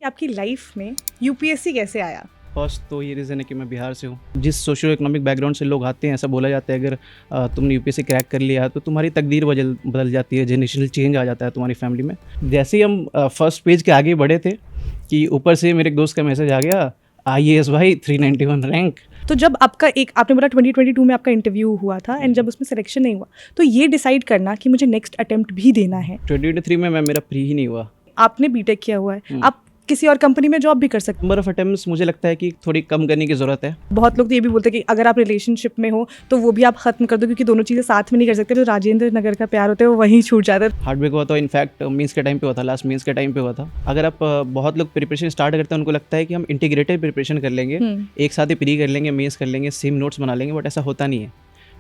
आपकी लाइफ में यूपीएससी कैसे आया? फर्स्ट तो ये रीज़न है कि मैं बिहार से हूँ। जिस सोशियो इकोनॉमिक बैकग्राउंड से लोग आते हैं, ऐसा बोला जाता है अगर तुमने यूपीएससी क्रैक कर लिया तो तुम्हारी तकदीर बदल जाती है, जनरेशनल चेंज आ जाता है तुम्हारी फैमिली में। जैसे ही हम फर्स्ट पेज के आगे बढ़े थे कि ऊपर से मेरे एक दोस्त का मैसेज आ गया, IAS भाई 391 रैंक। तो जब आपका एक आपने बोला 2022 में आपका इंटरव्यू हुआ था एंड जब उसमें सिलेक्शन नहीं हुआ तो ये डिसाइड करना कि मुझे नेक्स्ट अटेम्प्ट भी देना है। 2023 में मेरा प्री ही नहीं हुआ। आपने बीटेक किया हुआ है, आप किसी और कंपनी में जॉब भी कर सकते नंबर ऑफ अटेम्प्ट्स मुझे लगता है कि थोड़ी कम करने की ज़रूरत है। हैं। बहुत लोग तो ये भी बोलते हैं कि अगर आप रिलेशनशिप में हो तो वो भी आप खत्म कर दो क्योंकि दोनों चीज़ें साथ में नहीं कर सकते। तो राजेंद्र नगर का प्यार होता है वो वहीं छूट जाता है। हार्ड ब्रेक हुआ था, इनफैक्ट मीन्स के टाइम पे हुआ था, लास्ट मीन्स के टाइम पे हुआ था। अगर आप बहुत लोग प्रिपरेशन स्टार्ट करते हैं उनको लगता है कि हम इंटीग्रेटेड प्रिपरेशन कर लेंगे, एक साथ ही प्री कर लेंगे, मेंस कर लेंगे, सेम नोट्स बना लेंगे, बट ऐसा होता नहीं है।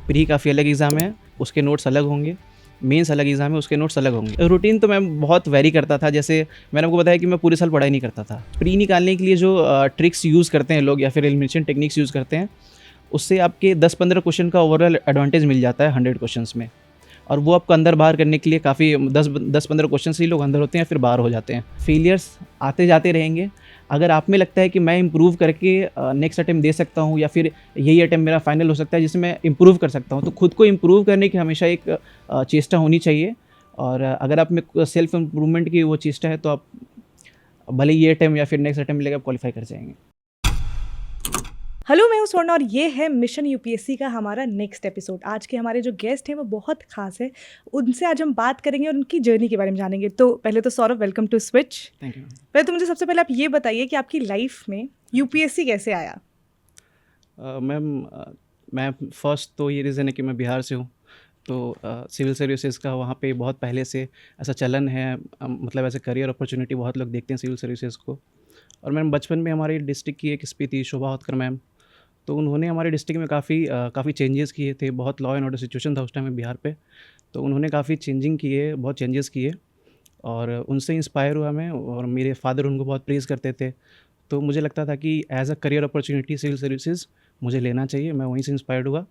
प्री काफ़ी अलग एग्ज़ाम है, उसके नोट्स अलग होंगे, मेंस अलग एग्ज़ाम है, उसके नोट्स अलग होंगे। रूटीन तो मैं बहुत वेरी करता था। जैसे मैंने आपको बताया कि मैं पूरे साल पढ़ाई नहीं करता था। प्री निकालने के लिए जो ट्रिक्स यूज़ करते हैं लोग या फिर एलिमिनेशन टेक्निक्स यूज़ करते हैं, उससे आपके 10-15 क्वेश्चन का ओवरऑल एडवांटेज मिल जाता है 100 क्वेश्चंस में। और वो आपको अंदर बाहर करने के लिए काफ़ी 10-15 क्वेश्चन से ही लोग अंदर होते हैं फिर बाहर हो जाते हैं। फेलियर्स आते जाते रहेंगे। अगर आप में लगता है कि मैं इम्प्रूव करके नेक्स्ट अटेम्प्ट दे सकता हूँ या फिर यही अटेम्प्ट मेरा फाइनल हो सकता है जिससे मैं इम्प्रूव कर सकता हूँ, तो खुद को इम्प्रूव करने की हमेशा एक चेष्टा होनी चाहिए। और अगर आप में सेल्फ इम्प्रूवमेंट की वो चेष्टा है तो आप भले ये अटेम्प्ट या फिर नेक्स्ट अटेम्प्ट लेकर आप क्वालिफाई कर जाएंगे। हेलो, मैं हूं स्वर्ण और ये है मिशन यूपीएससी का हमारा नेक्स्ट एपिसोड। आज के हमारे जो गेस्ट हैं वो बहुत खास है, उनसे आज हम बात करेंगे और उनकी जर्नी के बारे में जानेंगे। तो पहले तो Saurabh, welcome to Switch. Thank you. पहले तो मुझे सबसे पहले आप ये बताइए कि आपकी लाइफ में यूपीएससी कैसे आया? मैम, मैं फर्स्ट तो ये रीज़न है कि मैं बिहार से हूँ, तो सिविल सर्विसेज का वहाँ पे बहुत पहले से ऐसा चलन है। मतलब ऐसे करियर अपॉर्चुनिटी बहुत लोग देखते हैं सिविल सर्विसेज को। और मैम बचपन में हमारे डिस्ट्रिक्ट की एक एसपी थी शोभा होतकर मैम, तो उन्होंने हमारे डिस्ट्रिक्ट में काफ़ी चेंजेस किए थे। बहुत लॉ एंड ऑर्डर सिचुएशन था उस टाइम में बिहार पे, तो उन्होंने काफ़ी बहुत चेंजेस किए और उनसे इंस्पायर हुआ मैं। और मेरे फादर उनको बहुत प्रेज़ करते थे, तो मुझे लगता था कि as a career opportunity civil services मुझे लेना चाहिए। मैं वहीं से इंस्पायर्ड हुआ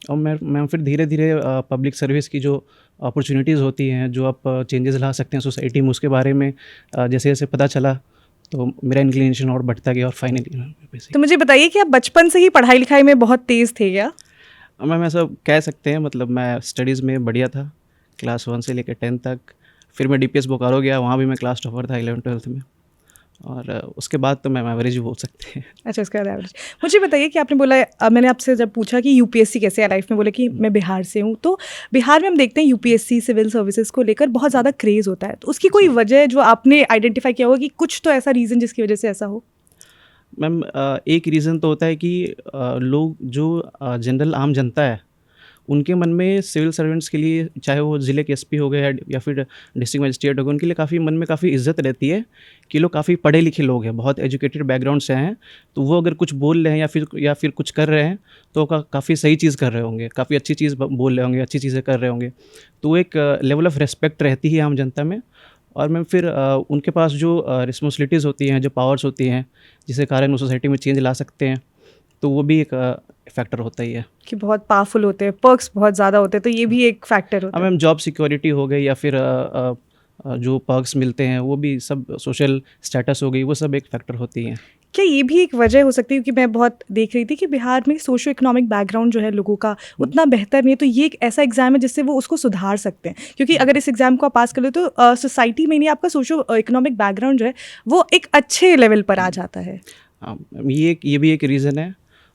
और मैं फिर धीरे धीरे पब्लिक सर्विस की जो अपॉर्चुनिटीज़ होती हैं, जो आप चेंजेस ला सकते हैं सोसाइटी में, उसके बारे में जैसे जैसे पता चला तो मेरा इंक्लिनेशन और बढ़ता गया और फाइनली। तो मुझे बताइए कि आप बचपन से ही पढ़ाई लिखाई में बहुत तेज़ थे क्या? मैम ऐसा कह सकते हैं। मतलब मैं स्टडीज़ में बढ़िया था, क्लास 1 से लेकर 10 तक। फिर मैं DPS बोकारो गया, वहाँ भी मैं क्लास टॉपर था 11-12 में। और उसके बाद तो मैम एवरेज ही बोल सकते हैं। अच्छा, उसके बाद एवरेज। मुझे बताइए कि आपने बोला, मैंने आपसे जब पूछा कि यूपीएससी कैसे है लाइफ में, बोले कि मैं बिहार से हूँ। तो बिहार में हम देखते हैं यूपीएससी सिविल सर्विसेज को लेकर बहुत ज़्यादा क्रेज़ होता है। तो उसकी कोई वजह है जो आपने आइडेंटिफाई किया होगा कि कुछ तो ऐसा रीज़न जिसकी वजह से ऐसा हो? मैम एक रीज़न तो होता है कि लोग जो जनरल आम जनता है उनके मन में सिविल सर्वेंट्स के लिए, चाहे वो ज़िले के SP हो गए या फिर डिस्ट्रिक्ट मजिस्ट्रेट हो गए, उनके लिए काफ़ी मन में काफ़ी इज्जत रहती है कि लोग काफ़ी पढ़े लिखे लोग हैं, बहुत एजुकेटेड बैकग्राउंड से हैं। तो वो अगर कुछ बोल रहे हैं या फिर कुछ कर रहे हैं तो काफ़ी सही चीज़ कर रहे होंगे, काफ़ी अच्छी चीज़ बोल रहे होंगे, अच्छी चीज़ें कर रहे होंगे। तो एक लेवल ऑफ रिस्पेक्ट रहती है आम जनता में। और मैम फिर उनके पास जो रिस्पॉन्सिबिलिटीज़ होती हैं, जो पावर्स होती हैं, जिसके कारण वो सोसाइटी में चेंज ला सकते हैं, तो वो भी एक फैक्टर होता ही है कि बहुत पावरफुल होते हैं, पर्क्स बहुत ज़्यादा होते हैं, तो ये भी एक फैक्टर होता है। मैम जॉब सिक्योरिटी हो गई या फिर जो पर्क्स मिलते हैं वो भी सब, सोशल स्टेटस हो गई, वो सब एक फैक्टर होती हैं। क्या ये भी एक वजह हो सकती है, क्योंकि मैं बहुत देख रही थी कि बिहार में सोशो इकोनॉमिक बैकग्राउंड जो है लोगों का उतना बेहतर नहीं है, तो ये एक ऐसा एग्जाम है जिससे वो उसको सुधार सकते हैं। क्योंकि अगर इस एग्जाम को आप पास कर लो तो सोसाइटी में नहीं, आपका सोशो इकोनॉमिक बैकग्राउंड जो है वो एक अच्छे लेवल पर आ जाता है। ये भी एक रीज़न है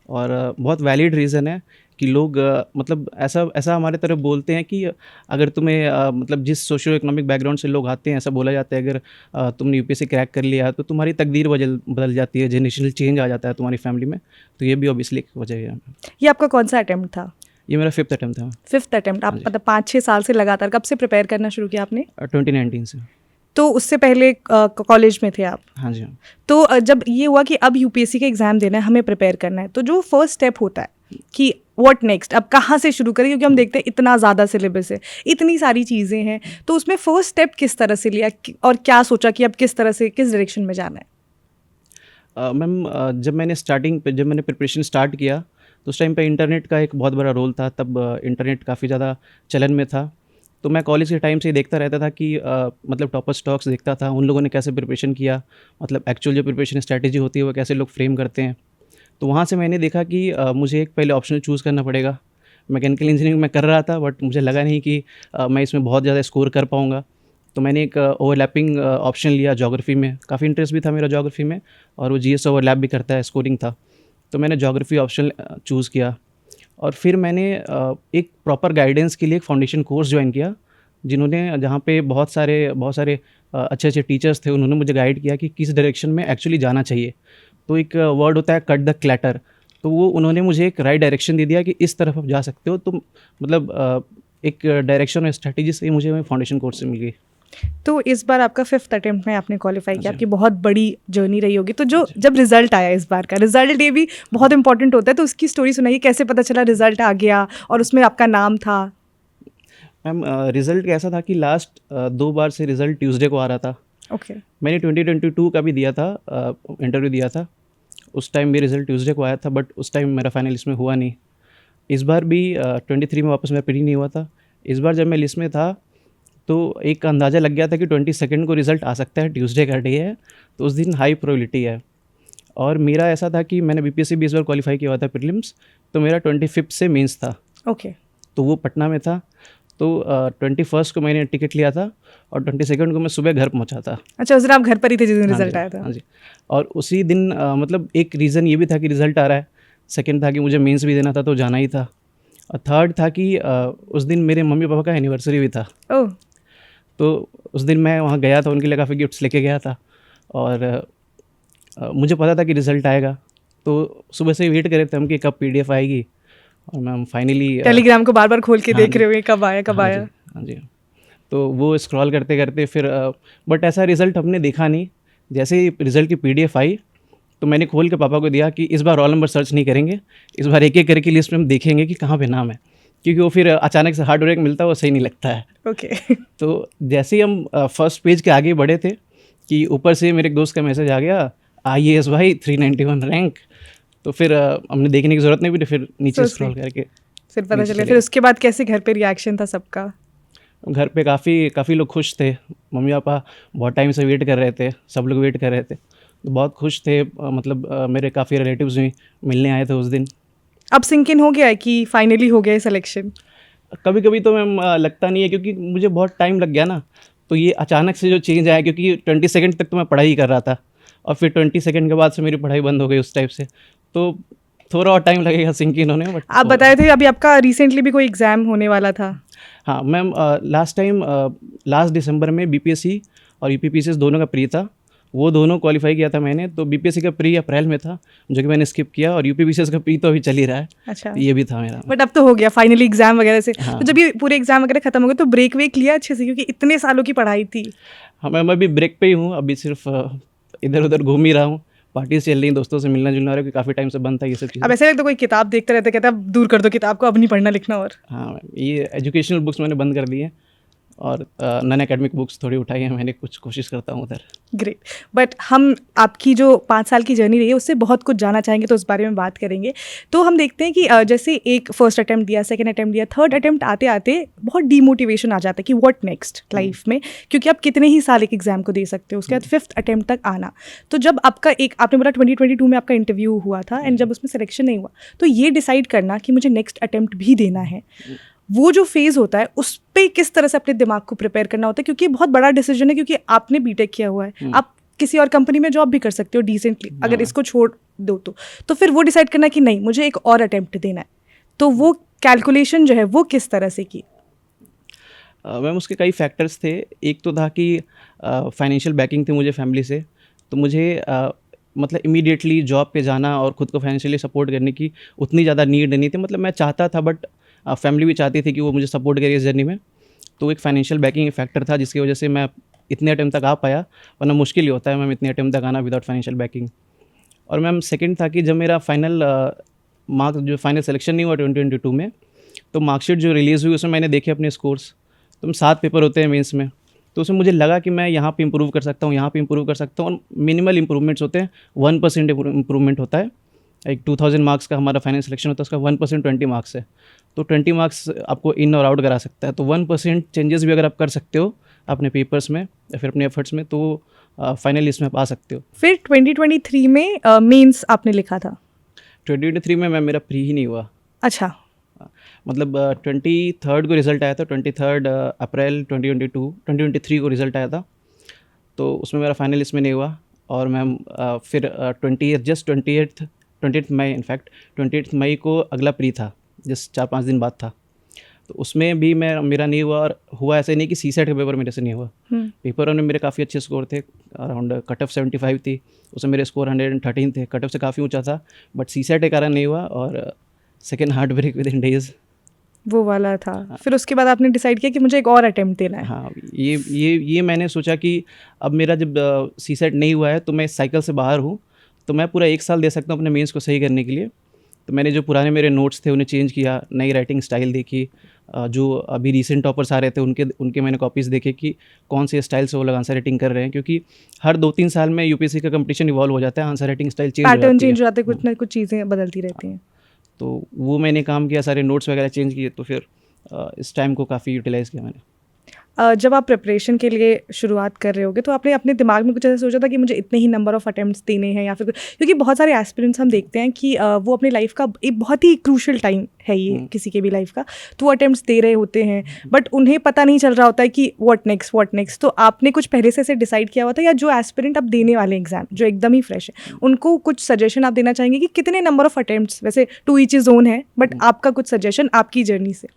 और बहुत वैलिड रीज़न है कि लोग मतलब ऐसा हमारे तरफ बोलते हैं कि अगर तुम्हें मतलब जिस सोशियो इकोनॉमिक बैकग्राउंड से लोग आते हैं, ऐसा बोला जाता है अगर तुमने यूपीएससी क्रैक कर लिया तो तुम्हारी तकदीर बदल जाती है, जनरेशनल चेंज आ जाता है तुम्हारी फैमिली में। तो ये भी ऑब्वियसली एक वजह है। ये आपका कौन सा अटेम्प्ट था? ये मेरा 5th अटेम्प्ट था। 5th attempt. आप मतलब 5-6 साल से लगातार, कब से प्रिपेयर करना शुरू किया आपने? 2019 से। तो उससे पहले कॉलेज में थे आप? हाँ जी, हाँ। तो जब ये हुआ कि अब यूपीएससी का एग्ज़ाम देना है, हमें प्रिपेयर करना है, तो जो फर्स्ट स्टेप होता है कि व्हाट नेक्स्ट, अब कहाँ से शुरू करें, क्योंकि हम देखते हैं इतना ज़्यादा सिलेबस है, इतनी सारी चीज़ें हैं, तो उसमें फर्स्ट स्टेप किस तरह से लिया और क्या सोचा कि अब किस तरह से, किस डायरेक्शन में जाना है? मैम जब मैंने प्रिपरेशन स्टार्ट किया तो उस टाइम पे इंटरनेट का एक बहुत बड़ा रोल था। तब इंटरनेट काफ़ी ज़्यादा चलन में था, तो मैं कॉलेज के टाइम से देखता रहता था कि मतलब टॉपर स्टॉक्स देखता था, उन लोगों ने कैसे प्रिपरेशन किया, मतलब एक्चुअल जो प्रिपरेशन स्ट्रैटेजी होती है वो कैसे लोग फ्रेम करते हैं। तो वहाँ से मैंने देखा कि मुझे एक पहले ऑप्शन चूज़ करना पड़ेगा। मैकेनिकल इंजीनियरिंग मैं कर रहा था, बट मुझे लगा नहीं कि मैं इसमें बहुत ज़्यादा स्कोर कर पाऊँगा। तो मैंने एक ओवरलैपिंग ऑप्शन लिया ज्योग्राफी में, काफ़ी इंटरेस्ट भी था मेरा ज्योग्राफी में, और वो जीएस ओवरलैप भी करता है, स्कोरिंग था। तो मैंने ज्योग्राफी ऑप्शन चूज़ किया, और फिर मैंने एक प्रॉपर गाइडेंस के लिए एक फाउंडेशन कोर्स ज्वाइन किया, जहाँ पे बहुत सारे अच्छे अच्छे टीचर्स थे। उन्होंने मुझे गाइड किया कि किस डायरेक्शन में एक्चुअली जाना चाहिए। तो एक वर्ड होता है कट द क्लैटर, तो वो उन्होंने मुझे एक राइट डायरेक्शन दे दिया कि इस तरफ आप जा सकते हो। तो मतलब एक डायरेक्शन और स्ट्रैटेजी से ही मुझे फाउंडेशन कोर्स से मिल गई। तो इस बार आपका 5th अटेम्प्ट में आपने क्वालिफाई किया, जी। आपकी बहुत बड़ी जर्नी रही होगी। तो जब रिजल्ट आया इस बार का, रिजल्ट डे भी बहुत इंपॉर्टेंट होता है, तो उसकी स्टोरी सुनाइए, कैसे पता चला रिजल्ट आ गया और उसमें आपका नाम था? मैम रिज़ल्ट कैसा था कि लास्ट 2 बार से रिज़ल्ट ट्यूसडे को आ रहा था। ओके। मैंने 2022 का भी दिया था, इंटरव्यू दिया था। उस टाइम भी रिज़ल्ट ट्यूसडे को आया था, बट उस टाइम मेरा फाइनल लिस्ट में हुआ नहीं। इस बार भी 23 में वापस मेरा प्री नहीं हुआ था। इस बार जब मैं लिस्ट में था तो एक अंदाज़ा लग गया था कि 22 को रिज़ल्ट आ सकता है, ट्यूसडे का डे है, तो उस दिन हाई प्रोबेबिलिटी है। और मेरा ऐसा था कि मैंने बीपीएससी भी इस बार क्वालिफाई किया हुआ था प्रीलिम्स, तो मेरा 25 से मेंस था। ओके। तो वो पटना में था। तो 21 को मैंने टिकट लिया था, और 22 को मैं सुबह घर पहुंचा था। अच्छा, उस दिन आप घर पर ही थे जिस दिन हाँ रिजल्ट जी, आया था? हाँ जी। और उसी दिन मतलब एक रीज़न ये भी था कि रिज़ल्ट आ रहा है, सेकंड था कि मुझे मेंस भी देना था, तो जाना ही था, और थर्ड था कि उस दिन मेरे मम्मी पापा का एनिवर्सरी भी था। ओह। तो उस दिन मैं वहाँ गया था, उनके लिए काफ़ी गिफ्ट्स लेके गया था, और मुझे पता था कि रिज़ल्ट आएगा। तो सुबह से वेट कर रहे थे हम कि कब पीडीएफ आएगी, और मैम फाइनली टेलीग्राम को बार बार खोल के हाँ देख जी। रहे होंगे कब आया कब हाँ आया। जी, हाँ जी। तो वो स्क्रॉल करते करते फिर बट ऐसा रिज़ल्ट हमने देखा नहीं। जैसे ही रिज़ल्ट की पीडीएफ आई, तो मैंने खोल के पापा को दिया कि इस बार रोल नंबर सर्च नहीं करेंगे, इस बार एक एक करके लिस्ट में हम देखेंगे कि कहाँ पे नाम है, क्योंकि वो फिर अचानक से हार्ड ब्रेक मिलता है, वो सही नहीं लगता है। ओके। तो जैसे ही हम फर्स्ट पेज के आगे बढ़े थे कि ऊपर से मेरे एक दोस्त का मैसेज आ गया, IAS भाई 391 रैंक। तो फिर हमने देखने की ज़रूरत नहीं पड़ी, फिर नीचे So स्क्रॉल करके फिर पता नीचे चला, चले फिर उसके बाद कैसे घर पे रिएक्शन था सबका? घर पे काफ़ी लोग खुश थे। मम्मी पापा बहुत टाइम से वेट कर रहे थे, सब लोग वेट कर रहे थे, तो बहुत खुश थे। मतलब मेरे काफ़ी रिलेटिव्स भी मिलने आए थे उस दिन। अब सिंक इन हो गया है कि फाइनली हो गया है सिलेक्शन? कभी कभी तो मैम लगता नहीं है, क्योंकि मुझे बहुत टाइम लग गया ना, तो ये अचानक से जो चेंज आया, क्योंकि 22 तक तो मैं पढ़ाई कर रहा था, और फिर 22 के बाद से मेरी पढ़ाई बंद हो गई उस टाइप से, तो थोड़ा और टाइम लगेगा सिंक इन होने में। बट आप बताए थे अभी आपका रिसेंटली भी कोई एग्जाम होने वाला था। हाँ मैम, लास्ट दिसंबर में बीपीएससी और यूपीपीसीएस दोनों का प्री था, वो दोनों क्वालिफाई किया था मैंने। तो बीपीएससी का प्री अप्रैल में था, जो कि मैंने स्किप किया, और यूपीपीसीएस का प्री तो अभी चल ही रहा है। अच्छा। ये भी था मेरा। बट अब तो हो गया फाइनली एग्जाम वगैरह से। हाँ। तो जब ये पूरे एग्जाम वगैरह खत्म हो गए तो ब्रेक वेक लिया अच्छे से, क्योंकि इतने सालों की पढ़ाई थी? हाँ मैम, अभी ब्रेक पे ही हूँ, अभी सिर्फ इधर उधर घूम ही रहा हूँ, पार्टीज चल रही हैं, दोस्तों से मिलना जुलना हो रहा है, क्योंकि काफ़ी टाइम से बंद था ये सब अब चीज़ें। ऐसे लगता है कोई किताब देखते रहते, कहता है अब दूर कर दो किताब को, अब नहीं पढ़ना लिखना। और हाँ मैम, ये एजुकेशनल बुक्स मैंने बंद कर दी हैं, और नॉन एकेडमिक बुक्स थोड़ी उठाई हैं मैंने, कुछ कोशिश करता हूँ उधर। ग्रेट। बट हम आपकी जो 5 साल की जर्नी रही है उससे बहुत कुछ जानना चाहेंगे, तो उस बारे में बात करेंगे। तो हम देखते हैं कि जैसे एक फर्स्ट अटेम्प्ट दिया, सेकंड अटेम्प्ट दिया, थर्ड अटेम्प्ट आते आते बहुत डीमोटिवेशन आ जाता है कि व्हाट नेक्स्ट लाइफ में, क्योंकि आप कितने ही साल एक एग्जाम को दे सकते हो, उसके बाद 5th अटेम्प्ट तक आना। तो जब आपका एक, आपने बोला 2022 में आपका इंटरव्यू हुआ था, एंड जब उसमें सिलेक्शन नहीं हुआ, तो ये डिसाइड करना कि मुझे नेक्स्ट अटेम्प्ट भी देना है, वो जो फेज़ होता है उस पे किस तरह से अपने दिमाग को प्रिपेयर करना होता है, क्योंकि बहुत बड़ा डिसीजन है, क्योंकि आपने बीटेक किया हुआ है, आप किसी और कंपनी में जॉब भी कर सकते हो डिसेंटली, अगर इसको छोड़ दो तो फिर वो डिसाइड करना कि नहीं मुझे एक और अटेम्प्ट देना है, तो वो कैलकुलेशन जो है वो किस तरह से की? मैम उसके कई फैक्टर्स थे। एक तो था कि फाइनेंशियल बैकिंग थी मुझे फैमिली से, तो मुझे मतलब इमीडिएटली जॉब पे जाना और ख़ुद को फाइनेंशियली सपोर्ट करने की उतनी ज़्यादा नीड नहीं थी। मतलब मैं चाहता था, बट फैमिली भी चाहती थी कि वो मुझे सपोर्ट करे इस जर्नी में। तो एक फाइनेंशियल बैकिंग फैक्टर था, जिसकी वजह से मैं इतने अटेम्प्ट तक आ पाया, वरना मुश्किल ही होता है मैम इतने अटेम्प्ट तक आना विदाउट फाइनेंशियल बैकिंग। और मैम सेकंड था कि जब मेरा फाइनल फाइनल सिलेक्शन नहीं हुआ 2022 में, तो मार्कशीट जो रिलीज़ हुई उसमें मैंने देखे अपने स्कोर्स, तो 7 पेपर होते हैं मेंस में, तो उसमें मुझे लगा कि मैं यहाँ पे इंप्रूव कर सकता हूँ, यहाँ पे इंप्रूव कर सकता हूँ, और मिनिमल इंप्रूवमेंट्स होते हैं, 1% इंप्रूवमेंट होता है। एक 2000 मार्क्स का हमारा फाइनल सिलेक्शन होता है, उसका 1% 20 मार्क्स है, तो 20 मार्क्स आपको इन और आउट करा सकता है। तो 1% चेंजेस भी अगर आप कर सकते हो अपने पेपर्स में या फिर अपने एफर्ट्स में, तो फाइनल लिस्ट में आप आ सकते हो। फिर 2023 में मेंस आपने लिखा था। 2023 में मैं मेरा प्री ही नहीं हुआ। अच्छा। मतलब 23 को रिज़ल्ट आया था, 23 अप्रैल 2023 को रिज़ल्ट आया था, तो उसमें मेरा फाइनल लिस्ट में नहीं हुआ। और मैं फिर 28 मई, इनफैक्ट 28 मई को अगला प्री था, जस्ट 4-5 दिन बाद था, तो उसमें भी मेरा नहीं हुआ। और हुआ ऐसे नहीं कि सीसेट का पेपर मेरे से नहीं हुआ, पेपर में मेरे काफ़ी अच्छे स्कोर थे, अराउंड कट ऑफ 75 थी, उसमें मेरे स्कोर 113 थे, कट ऑफ से काफ़ी ऊंचा था, बट सीसेट के कारण नहीं हुआ। और second heart break within days वो वाला था। फिर उसके बाद आपने डिसाइड किया कि मुझे एक और अटेम्प्ट देना है। हाँ, ये मैंने सोचा कि अब मेरा जब सीसेट नहीं हुआ है तो मैं इस साइकिल से बाहर हूँ, तो मैं पूरा 1 साल दे सकता हूँ अपने मेंस को सही करने के लिए। तो मैंने जो पुराने मेरे नोट्स थे उन्हें चेंज किया, नई राइटिंग स्टाइल देखी, जो अभी रीसेंट टॉपर्स आ रहे थे उनके मैंने कॉपीज़ देखे कि कौन से स्टाइल से वो लोग आंसर राइटिंग कर रहे हैं, क्योंकि हर 2-3 साल में यूपीएससी का कंपटीशन इवॉल्व हो जाता है, आंसर राइटिंग स्टाइल चेंज हो जाती है, पैटर्न चेंज हो जाते हैं, कुछ ना कुछ चीज़ें बदलती रहती हैं। तो वो मैंने काम किया, सारे नोट्स वगैरह चेंज किए, तो फिर इस टाइम को काफ़ी यूटिलाइज़ किया मैंने। जब आप प्रिपरेशन के लिए शुरुआत कर रहे होगे तो आपने अपने दिमाग में कुछ ऐसा सोचा था कि मुझे इतने ही नंबर ऑफ अटेम्प्ट्स देने हैं, या फिर क्योंकि बहुत सारे एस्पिरेंट्स हम देखते हैं कि वो अपनी लाइफ का एक बहुत ही क्रूशल टाइम है ये किसी के भी लाइफ का, तो वो अटेम्प्ट्स दे रहे होते हैं बट उन्हें पता नहीं चल रहा होता है कि व्हाट नेक्स्ट। तो आपने कुछ पहले से डिसाइड किया हुआ था, या जो एस्पिरेंट अब देने वाले एग्जाम जो एकदम ही फ्रेश है उनको कुछ सजेशन आप देना चाहेंगे कि कितने नंबर ऑफ अटेम्प्ट्स, वैसे टू ईच इज ओन है, बट आपका कुछ सजेशन आपकी जर्नी से?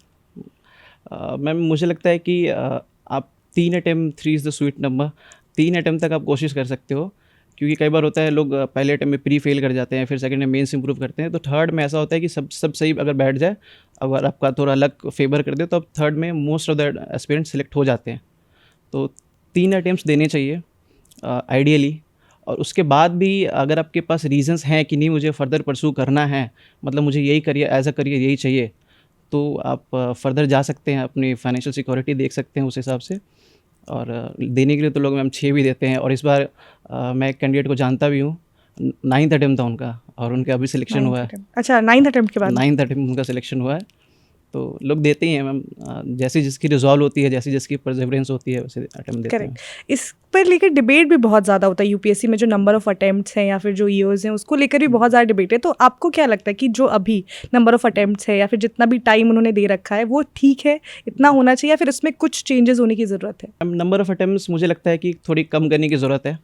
मैम मुझे लगता है कि आप 3 attempt 3 is the sweet number, 3 attempt तक आप कोशिश कर सकते हो, क्योंकि कई बार होता है लोग पहले अटेम्प्ट में प्री फेल कर जाते हैं, फिर सेकंड में मेंस इंप्रूव करते हैं, तो थर्ड में ऐसा होता है कि सब सही अगर बैठ जाए, अगर आपका थोड़ा लक फेवर कर दे तो अब थर्ड में most of the aspirants select हो जाते हैं। तो 3 अटेम्प्ट्स देने चाहिए आइडियली। और उसके बाद भी अगर आपके पास रीजंस हैं कि नहीं मुझे फर्दर परस्यू करना है, मतलब मुझे यही करियर एज अ करियर यही चाहिए, तो आप फर्दर जा सकते हैं, अपनी फाइनेंशियल सिक्योरिटी देख सकते हैं उस हिसाब से। और देने के लिए तो लोग मैम 6 भी देते हैं, और इस बार मैं एक कैंडिडेट को जानता भी हूँ, 9th अटेम्प्ट था उनका और उनका अभी सिलेक्शन हुआ है। अच्छा, 9th अटेम्प्ट के बाद 9th अटेम्प्ट उनका सिलेक्शन हुआ है, तो लोग देते ही हैं मैम, जैसी जिसकी रिजॉल्व होती है, जैसी जिसकी परसेवरेंस होती है वैसे अटेम्प्ट देते हैं। करेक्ट। इस पर लेकर डिबेट भी बहुत ज़्यादा होता है यूपीएससी में, जो नंबर ऑफ अटेम्प्ट्स हैं या फिर जो ईयर्स हैं उसको लेकर भी बहुत ज़्यादा डिबेट है। तो आपको क्या लगता है कि जो अभी नंबर ऑफ अटेम्प्ट्स है या फिर जितना भी टाइम उन्होंने दे रखा है वो ठीक है, इतना होना चाहिए, या फिर इसमें कुछ चेंजेस होने की ज़रूरत है? नंबर ऑफ अटेम्प्ट्स मुझे लगता है कि थोड़ी कम करने की ज़रूरत है,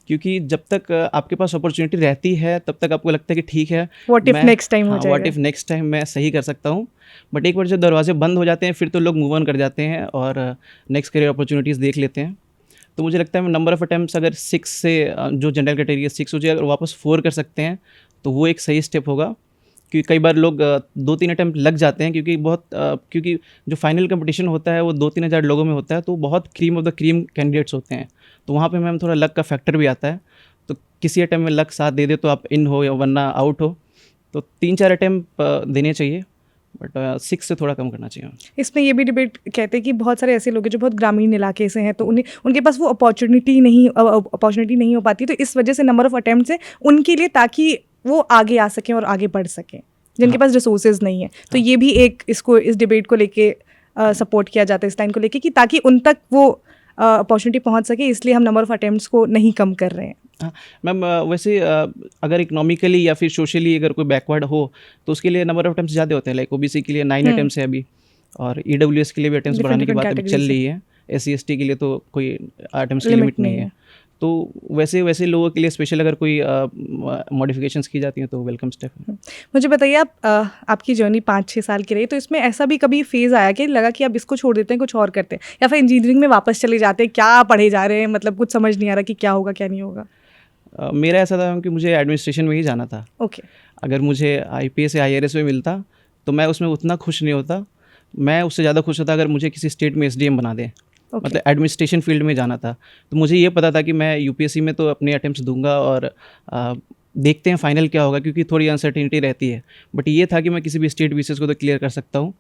क्योंकि जब तक आपके पास अपॉर्चुनिटी रहती है तब तक आपको लगता है कि ठीक है, व्हाट इफ नेक्स्ट टाइम हो जाएगा, व्हाट इफ नेक्स्ट टाइम मैं सही कर सकता हूँ। बट एक बार जब दरवाजे बंद हो जाते हैं फिर तो लोग मूव ऑन कर जाते हैं और नेक्स्ट करियर अपॉर्चुनिटीज़ देख लेते हैं। तो मुझे लगता है नंबर ऑफ अटेम्प्ट्स अगर 6 से जो जनरल कैटेगरी 6 हो जाए, अगर वापस 4 कर सकते हैं तो वो एक सही स्टेप होगा। क्योंकि कई बार लोग 2-3 अटेम्प्ट लग जाते हैं, क्योंकि जो फाइनल कंपटीशन होता है वो 2-3 हज़ार लोगों में होता है, तो बहुत cream of the cream candidates होते हैं, तो वहाँ पे मैम थोड़ा लक का फैक्टर भी आता है। तो किसी अटेम्प्ट में लक साथ दे दे तो आप इन हो या वरना आउट हो, तो 3-4 अटेम्प्ट देने चाहिए, बट 6 से थोड़ा कम करना चाहिए। इसमें ये भी डिबेट कहते हैं कि बहुत सारे ऐसे लोग हैं जो बहुत ग्रामीण इलाके से हैं, तो उनके पास वो अपॉर्चुनिटी नहीं हो पाती, तो इस वजह से नंबर ऑफ अटेम्प्ट्स है उनके लिए, ताकि वो आगे आ सकें और आगे बढ़ सकें, जिनके पास रिसोर्सेज नहीं है। तो ये भी एक इस डिबेट को लेके सपोर्ट किया जाता है, इस लाइन को लेके, कि ताकि उन तक वो अपॉर्चुनिटी पहुंच सके, इसलिए हम नंबर ऑफ अटेम्प्ट्स को नहीं कम कर रहे हैं। हाँ मैम, वैसे अगर इकोनॉमिकली या फिर सोशली अगर कोई बैकवर्ड हो तो उसके लिए नंबर ऑफ अटेम्प्ट्स ज़्यादा होते हैं। लाइक ओबीसी के लिए 9 अटेम्प्ट्स है अभी, और ईडब्ल्यूएस के लिए भी अटेम्प्ट्स बढ़ाने की बात अभी चल रही है। SC/ST के लिए तो कोई अटेम्प्ट्स की लिमिट नहीं है। तो वैसे लोगों के लिए स्पेशल अगर कोई मॉडिफिकेशंस की जाती हैं तो वेलकम स्टेप है। मुझे बताइए, आपकी जर्नी 5-6 साल की रही, तो इसमें ऐसा भी कभी फेज़ आया कि लगा कि अब इसको छोड़ देते हैं, कुछ और करते हैं, या फिर इंजीनियरिंग में वापस चले जाते हैं, क्या पढ़े जा रहे हैं, मतलब कुछ समझ नहीं आ रहा कि क्या होगा क्या नहीं होगा? मेरा ऐसा था कि मुझे एडमिनिस्ट्रेशन में ही जाना था। ओके। अगर मुझे IPS या IRS में मिलता तो मैं उसमें उतना खुश नहीं होता, मैं उससे ज़्यादा खुश होता अगर मुझे किसी स्टेट में SDM बना दें। मतलब एडमिनिस्ट्रेशन फील्ड में जाना था, तो मुझे ये पता था कि मैं UPSC में तो अपने अटेम्प्ट्स दूंगा और देखते हैं फाइनल क्या होगा, क्योंकि थोड़ी अनसर्टेनिटी रहती है। बट ये था कि मैं किसी भी स्टेट बेसिस को तो क्लियर कर सकता हूँ,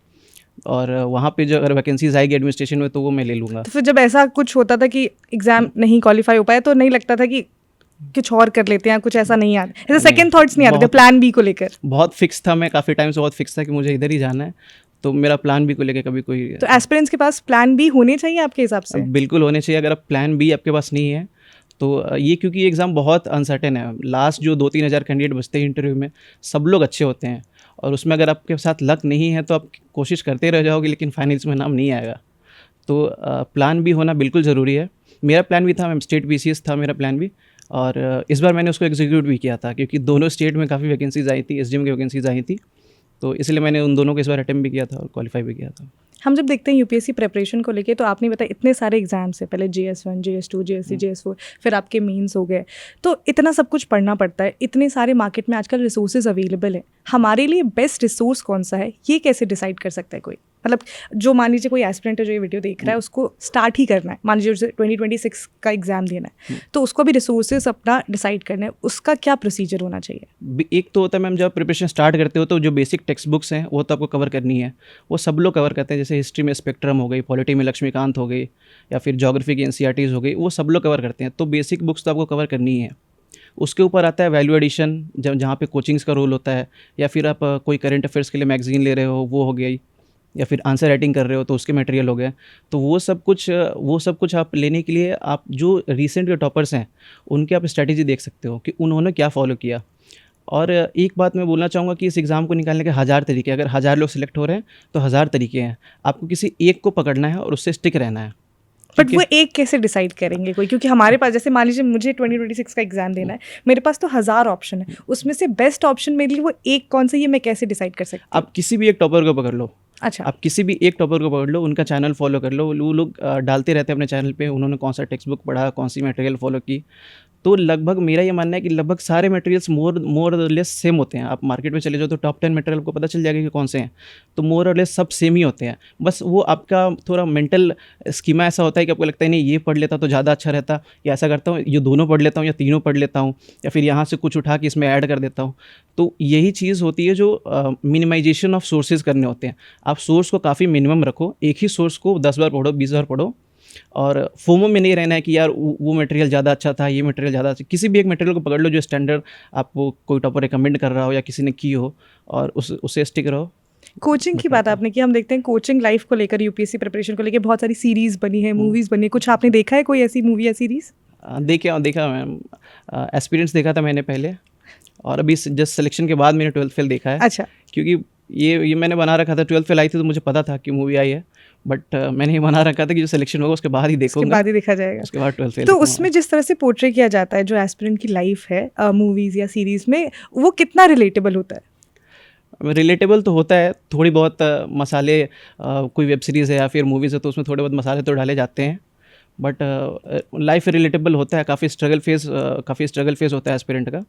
और वहाँ पे जो अगर वैकेंसीज आएगी एडमिनिस्ट्रेशन में तो वो मैं ले लूँगा। तो फिर जब ऐसा कुछ होता था कि एग्ज़ाम नहीं क्वालिफाई हो पाया, तो नहीं लगता था कि कुछ और कर लेते हैं, कुछ ऐसा नहीं आता, ऐसे सेकंड थॉट्स नहीं आते थे प्लान बी को लेकर? बहुत फिक्स था, मैं काफ़ी टाइम से बहुत फिक्स था कि मुझे इधर ही जाना है, तो मेरा प्लान बी को लेके कभी कोई। तो एस्पिरेंट्स के पास प्लान बी होने चाहिए आपके हिसाब से? बिल्कुल होने चाहिए। अगर आप प्लान बी आपके पास नहीं है तो ये, क्योंकि ये एग्ज़ाम बहुत अनसर्टेन है। लास्ट जो 2-3 हज़ार कैंडिडेट बचते हैं इंटरव्यू में, सब लोग अच्छे होते हैं, और उसमें अगर आपके साथ लक नहीं है तो आप कोशिश करते रह जाओगे, लेकिन फाइनल्स में नाम नहीं आएगा। तो प्लान बी होना बिल्कुल ज़रूरी है। मेरा प्लान भी था, मैं स्टेट BCS था मेरा प्लान भी, और इस बार मैंने उसको एग्जीक्यूट भी किया था, क्योंकि दोनों स्टेट में काफ़ी वैकेंसीज़ आई थी, SDM की वैकेंसीज़ आई थी, तो इसलिए मैंने उन दोनों को इस बार अटेम्प्ट भी किया था और क्वालिफाई भी किया था। हम जब देखते हैं यूपीएससी प्रिपरेशन को लेके, तो आपने बताया इतने सारे एग्जाम्स है, पहले JS1, JS2, JSC, JS4, फिर आपके मेंस हो गए, तो इतना सब कुछ पढ़ना पड़ता है, इतने सारे मार्केट में आजकल रिसोर्सेज अवेलेबल है, हमारे लिए बेस्ट रिसोर्स कौन सा है, ये कैसे डिसाइड कर सकता है कोई? मतलब जो मान लीजिए कोई एस्पिरेंट है जो ये वीडियो देख रहा है, उसको स्टार्ट ही करना है, मान लीजिए उसे 2026 का एग्जाम देना है, तो उसको भी रिसोर्सेज अपना डिसाइड करना है, उसका क्या प्रोसीजर होना चाहिए? एक तो होता है मैम, जब प्रिपरेशन स्टार्ट करते हो तो जो बेसिक टेक्स्ट बुक्स हैं वो तो आपको कवर करनी है, वो सब लोग कवर करते हैं। जैसे हिस्ट्री में स्पेक्ट्रम हो गई, पॉलिटी में लक्ष्मीकांत हो गई, या फिर ज्योग्राफी की NCERTs हो गई, वो सब लोग कवर करते हैं। तो बेसिक बुक्स तो आपको कवर करनी है। उसके ऊपर आता है वैल्यू एडिशन, जहाँ पे कोचिंग्स का रोल होता है, या फिर आप कोई करंट अफेयर्स के लिए मैगजीन ले रहे हो, वो हो गई, या फिर आंसर राइटिंग कर रहे हो तो उसके मटेरियल हो गए। तो वो सब कुछ आप लेने के लिए आप जो रिसेंट के टॉपर्स हैं उनके आप स्ट्रैटेजी देख सकते हो कि उन्होंने क्या फॉलो किया। और एक बात मैं बोलना चाहूँगा कि इस एग्ज़ाम को निकालने के 1000 तरीके, अगर 1000 लोग सिलेक्ट हो रहे हैं तो 1000 तरीके हैं। आपको किसी एक को पकड़ना है और उससे स्टिक रहना है। बट वो एक कैसे डिसाइड करेंगे कोई? क्योंकि हमारे पास, जैसे मान लीजिए मुझे 2026 का एग्जाम देना है, मेरे पास तो 1000 ऑप्शन है, उसमें से बेस्ट ऑप्शन मेरे लिए वो एक कौन सा, ये मैं कैसे डिसाइड कर सकती हूँ? आप किसी भी एक टॉपर को पकड़ लो। अच्छा, आप किसी भी एक टॉपर को पकड़ लो, उनका चैनल फॉलो कर लो, वो लोग डालते रहते हैं अपने चैनल पे, उन्होंने कौन सा टेक्स्ट बुक पढ़ा, कौन सी मटेरियल फॉलो की। तो लगभग मेरा ये मानना है कि लगभग सारे मटेरियल्स मोर और लेस सेम होते हैं। आप मार्केट में चले जाओ तो टॉप 10 मटेरियल आपको पता चल जाएगा कि कौन से हैं, तो मोर और लेस सब सेम ही होते हैं। बस वो आपका थोड़ा मेंटल स्कीमा ऐसा होता है कि आपको लगता है नहीं ये पढ़ लेता तो ज़्यादा अच्छा रहता, या ऐसा करता हूँ ये दोनों पढ़ लेता हूँ या तीनों पढ़ लेता हूँ, या फिर यहाँ से कुछ उठा के इसमें ऐड कर देता हूँ। तो यही चीज़ होती है जो मिनिमाइजेशन ऑफ सोर्सेज करने होते हैं। आप सोर्स को काफ़ी मिनिमम रखो, एक ही सोर्स को 10 बार पढ़ो, 20 बार पढ़ो, और फोमो में नहीं रहना है कि यार वो मटेरियल ज़्यादा अच्छा था, ये मटेरियल ज़्यादा अच्छा। किसी भी एक मटेरियल को पकड़ लो जो स्टैंडर्ड आपको कोई टॉपर रिकमेंड कर रहा हो या किसी ने की हो, और उससे स्टिक रहो। कोचिंग की बात आपने की, हम देखते हैं कोचिंग लाइफ को लेकर, यूपीएससी प्रिपरेशन को लेकर बहुत सारी सीरीज बनी है, मूवीज बनी है, कुछ आपने देखा है कोई ऐसी मूवी या सीरीज? देखा मैम, एस्पिरेंट्स देखा था मैंने पहले, और अभी जस्ट सिलेक्शन के बाद मैंने 12th फेल देखा है। अच्छा, क्योंकि ये मैंने बना रखा था, 12th फेल आई थी तो मुझे पता था कि मूवी आई है, बट मैंने ये बना रखा था कि जो सिलेक्शन होगा उसके बाद ही उसके देखूंगा, बाद ही देखा जाएगा। उसके बाद 12th फेल। तो उसमें जिस तरह से पोर्ट्रे किया जाता है जो एस्पिरेंट की लाइफ है मूवीज या सीरीज में, वो कितना रिलेटेबल होता है? रिलेटेबल तो होता है, थोड़ी बहुत मसाले, कोई वेब सीरीज़ है या फिर मूवीज़ है तो उसमें थोड़े बहुत मसाले तो डाले जाते हैं, बट लाइफ रिलेटेबल होता है। काफ़ी स्ट्रगल फेस होता है एस्पिरेंट का,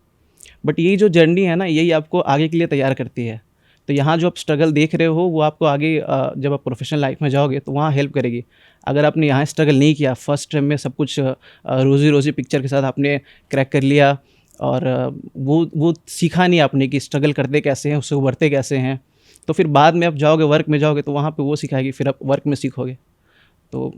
बट यही जो जर्नी है ना, यही आपको आगे के लिए तैयार करती है। तो यहाँ जो आप स्ट्रगल देख रहे हो वो आपको आगे जब आप प्रोफेशनल लाइफ में जाओगे तो वहाँ हेल्प करेगी। अगर आपने यहाँ स्ट्रगल नहीं किया, फर्स्ट टाइम में सब कुछ रोज़ी रोज़ी पिक्चर के साथ आपने क्रैक कर लिया, और वो सीखा नहीं आपने कि स्ट्रगल करते कैसे हैं, उससे उभरते कैसे हैं, तो फिर बाद में आप जाओगे वर्क में जाओगे तो वहाँ पे वो सिखाएगी, फिर आप वर्क में सीखोगे। तो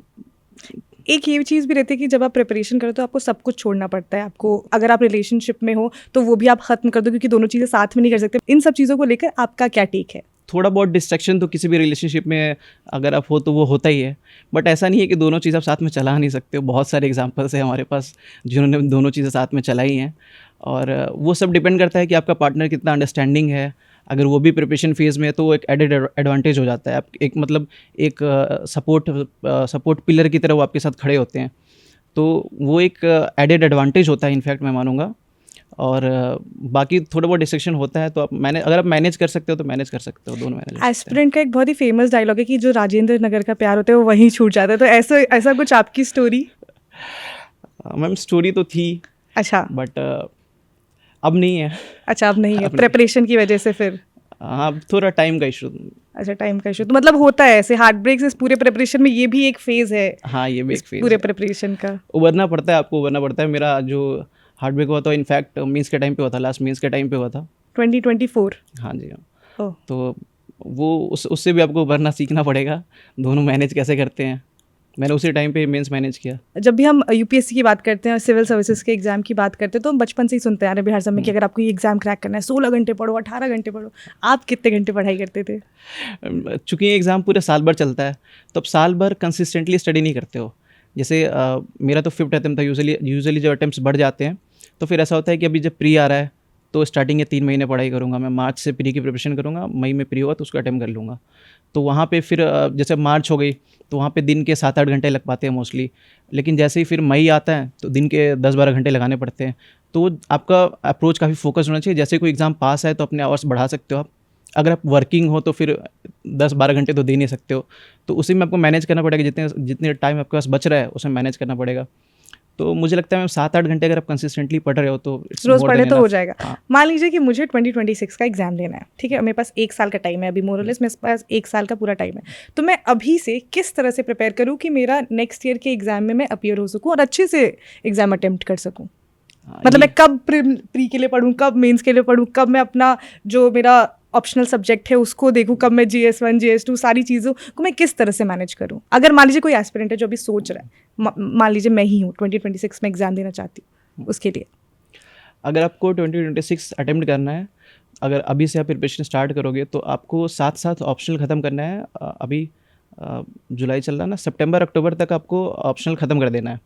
एक ये चीज़ भी रहती है कि जब आप प्रिपरेशन करो तो आपको सब कुछ छोड़ना पड़ता है। आपको, अगर आप रिलेशनशिप में हो तो वो भी आप ख़त्म कर दो, क्योंकि दोनों चीज़ें साथ में नहीं कर सकते। इन सब चीज़ों को लेकर आपका क्या टेक है? थोड़ा बहुत डिस्ट्रैक्शन तो किसी भी रिलेशनशिप में अगर आप हो तो वो होता ही है, बट ऐसा नहीं है कि दोनों चीज़ आप साथ में चला नहीं सकते हो। बहुत सारे एग्जांपल्स हैं हमारे पास जिन्होंने दोनों चीज़ें साथ में चलाई हैं, और वो सब डिपेंड करता है कि आपका पार्टनर कितना अंडरस्टैंडिंग है। अगर वो भी प्रिपरेशन फेज़ में है तो वो एक एडेड एडवांटेज हो जाता है। आप एक मतलब एक सपोर्ट पिलर की तरह वो आपके साथ खड़े होते हैं, तो वो एक एडेड एडवांटेज होता है इनफैक्ट मैं मानूंगा। और बाकी थोड़ा बहुत डिस्ट्रैक्शन होता है तो अगर आप मैनेज कर सकते हो तो मैनेज कर सकते हो, दोनों मैनेज। एस्पिरेंट का एक बहुत ही फेमस डायलॉग है कि जो राजेंद्र नगर का प्यार होता है वो वहीं छूट जाता है, तो ऐसा कुछ आपकी स्टोरी? मैम स्टोरी तो थी, अच्छा, बट अब नहीं है। अच्छा, अब नहीं है प्रिपरेशन की वजह से? फिर हाँ, थोड़ा टाइम का इशू। अच्छा, टाइम का इशू, तो मतलब होता है ऐसे हार्ट ब्रेक इस पूरे प्रिपरेशन में, ये भी एक फेज है? हाँ, ये भी एक फेज पूरे प्रिपरेशन का उभरना पड़ता है, आपको उभरना पड़ता है। मेरा जो हार्ट ब्रेक हुआ था इनफैक्ट मीन्स के टाइम पे हुआ था, लास्ट मीन्स के टाइम पे हुआ था 2024। हाँ जी, हाँ। तो वो उससे भी आपको उभरना सीखना पड़ेगा, दोनों मैनेज कैसे करते हैं, मैंने उसी टाइम पे मेंस मैनेज किया। जब भी हम यूपीएससी की बात करते हैं और सिविल सर्विसेज के एग्जाम की बात करते हैं तो हम बचपन से ही सुनते आ रहे हैं बिहार सब में कि अगर आपको ये एग्जाम क्रैक करना है 16 घंटे पढ़ो, 18 घंटे पढ़ो। आप कितने घंटे पढ़ाई करते थे? चूँकि ये एग्ज़ाम पूरे साल भर चलता है, तो आप साल भर कंसिस्टेंटली स्टडी नहीं करते हो। जैसे मेरा तो 5th अटेम्प्ट था। यूजुअली जब अटेम्प्ट्स बढ़ जाते हैं तो फिर ऐसा होता है कि अभी जब प्री आ रहा है तो स्टार्टिंग के 3 महीने पढ़ाई करूँगा मैं। मार्च से प्री की प्रिपरेशन करूँगा, मई में प्री होगा तो उसको अटेम्प्ट कर लूँगा। तो वहाँ पे फिर जैसे मार्च हो गई तो वहाँ पे दिन के 7-8 घंटे लग पाते हैं मोस्टली। लेकिन जैसे ही फिर मई आता है तो दिन के 10-12 घंटे लगाने पड़ते हैं। तो आपका अप्रोच काफ़ी फोकस होना चाहिए। जैसे कोई एग्ज़ाम पास है तो अपने आवर्स बढ़ा सकते हो आप। अगर आप वर्किंग हो तो फिर 10-12 घंटे तो दे नहीं सकते हो। तो उसी में आपको मैनेज करना पड़ेगा, जितने टाइम आपके पास बच रहा है उसमें मैनेज करना पड़ेगा। तो मुझे लगता है 7-8 घंटे अगर आप कंसिस्टेंटली पढ़ रहे हो तो रोज पढ़े तो हो जाएगा। हाँ। मान लीजिए कि मुझे 2026 का एग्जाम देना है, ठीक है, मेरे पास 1 साल का टाइम है, अभी मोरलेस मेरे पास 1 साल का पूरा टाइम है। तो मैं अभी से किस तरह से प्रिपेयर करूँ कि मेरा नेक्स्ट ईयर के एग्जाम में मैं अपीयर हो सकूँ और अच्छे से एग्जाम अटेम्प्ट कर सकूँ? मतलब मैं कब प्री के लिए पढ़ूँ, कब मेंस के लिए पढ़ूँ, कब मैं अपना जो मेरा ऑप्शनल सब्जेक्ट है उसको देखूँ, कब मैं GS1 GS2 सारी चीज़ों को मैं किस तरह से मैनेज करूँ? अगर मान लीजिए कोई एस्पिरेंट है जो अभी सोच रहा है, मान लीजिए मैं ही हूँ 2026 में एग्जाम देना चाहती हूँ, उसके लिए अगर आपको 2026 अटेम्प्ट करना है, अगर अभी से आप प्रिपरेशन स्टार्ट करोगे तो आपको साथ साथ ऑप्शनल ख़त्म करना है। अभी जुलाई चल रहा है ना, सितंबर अक्टूबर तक आपको ऑप्शनल ख़त्म कर देना है।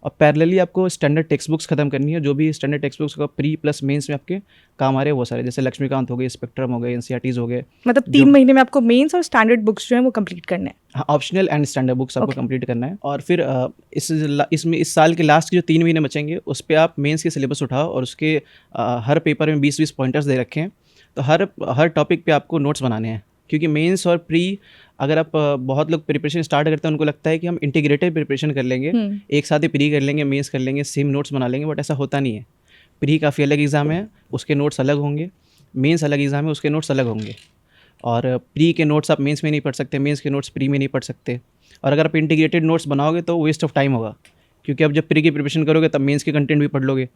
और पैरेलली आपको स्टैंडर्ड टेक्स्ट बुक्स ख़त्म करनी है, जो भी स्टैंडर्ड टेक्स्ट बुक्स का प्री प्लस मेंस में आपके काम आ रहे हैं वो सारे, जैसे लक्ष्मीकांत हो गए, स्पेक्ट्रम हो गए, NCERTs हो गए। मतलब 3 महीने में आपको मेंस और स्टैंडर्ड बुक्स जो है वो कंप्लीट करने हैं। हाँ, ऑप्शनल एंड स्टैंडर्ड बुक्स आपको कंप्लीट करना है। और फिर इस साल के लास्ट के जो 3 महीने बचेंगे उस पर आप मेंस के सिलेबस उठाओ और उसके हर पेपर में 20-20 पॉइंटर्स दे रखे हैं। तो हर टॉपिक पे आपको नोट्स बनाने हैं, क्योंकि मेंस और प्री अगर आप बहुत लोग प्रिपरेशन स्टार्ट करते हैं उनको लगता है कि हम इंटीग्रेटेड प्रिपरेशन कर लेंगे, एक साथ ही प्री कर लेंगे, मेंस कर लेंगे, सेम नोट्स बना लेंगे, बट ऐसा होता नहीं है। प्री काफ़ी अलग एग्ज़ाम है, उसके नोट्स अलग होंगे। मेंस अलग एग्ज़ाम है, उसके नोट्स अलग होंगे। और प्री के नोट्स आप मेंस में नहीं पढ़ सकते, मेंस के नोट्स प्री में नहीं पढ़ सकते। और अगर आप इंटीग्रेटेड नोट्स बनाओगे तो वेस्ट ऑफ टाइम होगा, क्योंकि आप जब प्री की प्रिपरेशन करोगे तब मेंस के कंटेंट भी पढ़ लोगे,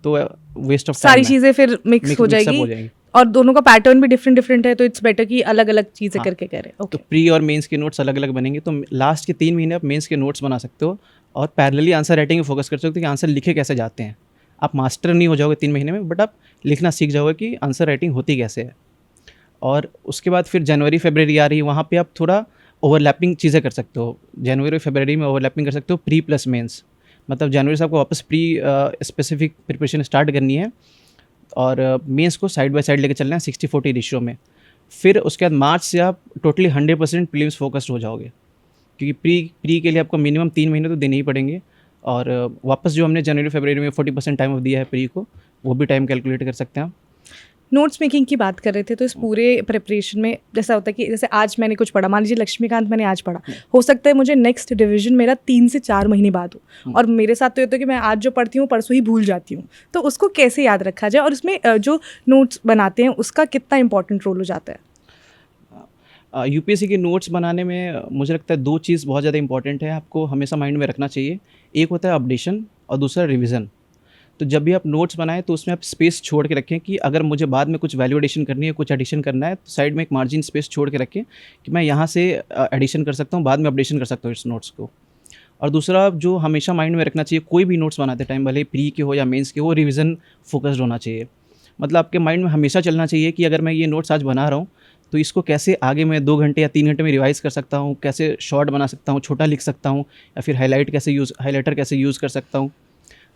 तो वेस्ट ऑफ सारी चीज़ें फिर मिक्स हो जाएगी और दोनों का पैटर्न भी डिफरेंट है, तो इट्स बेटर कि अलग अलग चीज़ें करके करें। तो प्री और मेंस के नोट्स अलग अलग बनेंगे, तो लास्ट के 3 महीने आप मेंस के नोट्स बना सकते हो और पैरेलली आंसर राइटिंग में फोकस कर सकते हो कि आंसर लिखे कैसे जाते हैं। आप मास्टर नहीं हो जाओगे 3 महीने में, बट आप लिखना सीख जाओगे कि आंसर राइटिंग होती कैसे है। और उसके बाद फिर जनवरी फरवरी आ रही है, वहाँ पे आप थोड़ा ओवरलैपिंग चीज़ें कर सकते हो। जनवरी फरवरी में ओवरलैपिंग कर सकते हो प्री प्लस मेंस। मतलब जनवरी से आपको वापस प्री स्पेसिफिक प्रिपरेशन स्टार्ट करनी है और मेंस को साइड बाय साइड लेके चलना है 60-40 रेशियो में। फिर उसके बाद मार्च से आप टोटली 100% प्रीलिम्स फोकस्ड हो जाओगे, क्योंकि प्री के लिए आपको मिनिमम 3 महीने तो देने ही पड़ेंगे। और वापस जो हमने जनवरी फरवरी में 40% टाइम ऑफ दिया है प्री को, वो भी टाइम कैलकुलेट कर सकते हैं आप। नोट्स मेकिंग की बात कर रहे थे, तो इस पूरे प्रिपरेशन में जैसा होता है कि जैसे आज मैंने कुछ पढ़ा, मान लीजिए लक्ष्मीकांत मैंने आज पढ़ा, हो सकता है मुझे नेक्स्ट डिवीजन मेरा 3 से 4 महीने बाद हो, और मेरे साथ तो ये होता है कि मैं आज जो पढ़ती हूँ परसों ही भूल जाती हूँ। तो उसको कैसे याद रखा जाए और उसमें जो नोट्स बनाते हैं उसका कितना इंपॉर्टेंट रोल हो जाता है? यूपीएससी के नोट्स बनाने में मुझे लगता है 2 चीज़ बहुत ज़्यादा इंपॉर्टेंट है, आपको हमेशा माइंड में रखना चाहिए। एक होता है अपडेशन और दूसरा रिवीजन। तो जब भी आप नोट्स बनाएं तो उसमें आप स्पेस छोड़ के रखें कि अगर मुझे बाद में कुछ वैल्यू एडिशन करनी है, कुछ एडिशन करना है, तो साइड में एक मार्जिन स्पेस छोड़ के रखें कि मैं यहाँ से एडिशन कर सकता हूँ, बाद में अपडेशन कर सकता हूँ इस नोट्स को। और दूसरा जो हमेशा माइंड में रखना चाहिए, कोई भी नोट्स बनाते टाइम, भले प्री के हो या मेंस के हो, रिवीजन फोकस्ड होना चाहिए। मतलब आपके माइंड में हमेशा चलना चाहिए कि अगर मैं ये नोट्स आज बना रहा हूँ तो इसको कैसे आगे मैं 2 घंटे या 3 घंटे में रिवाइज़ कर सकता हूँ, कैसे शॉर्ट बना सकता हूँ, छोटा लिख सकता हूँ, या फिर हाईलाइटर कैसे यूज़ कर सकता हूँ।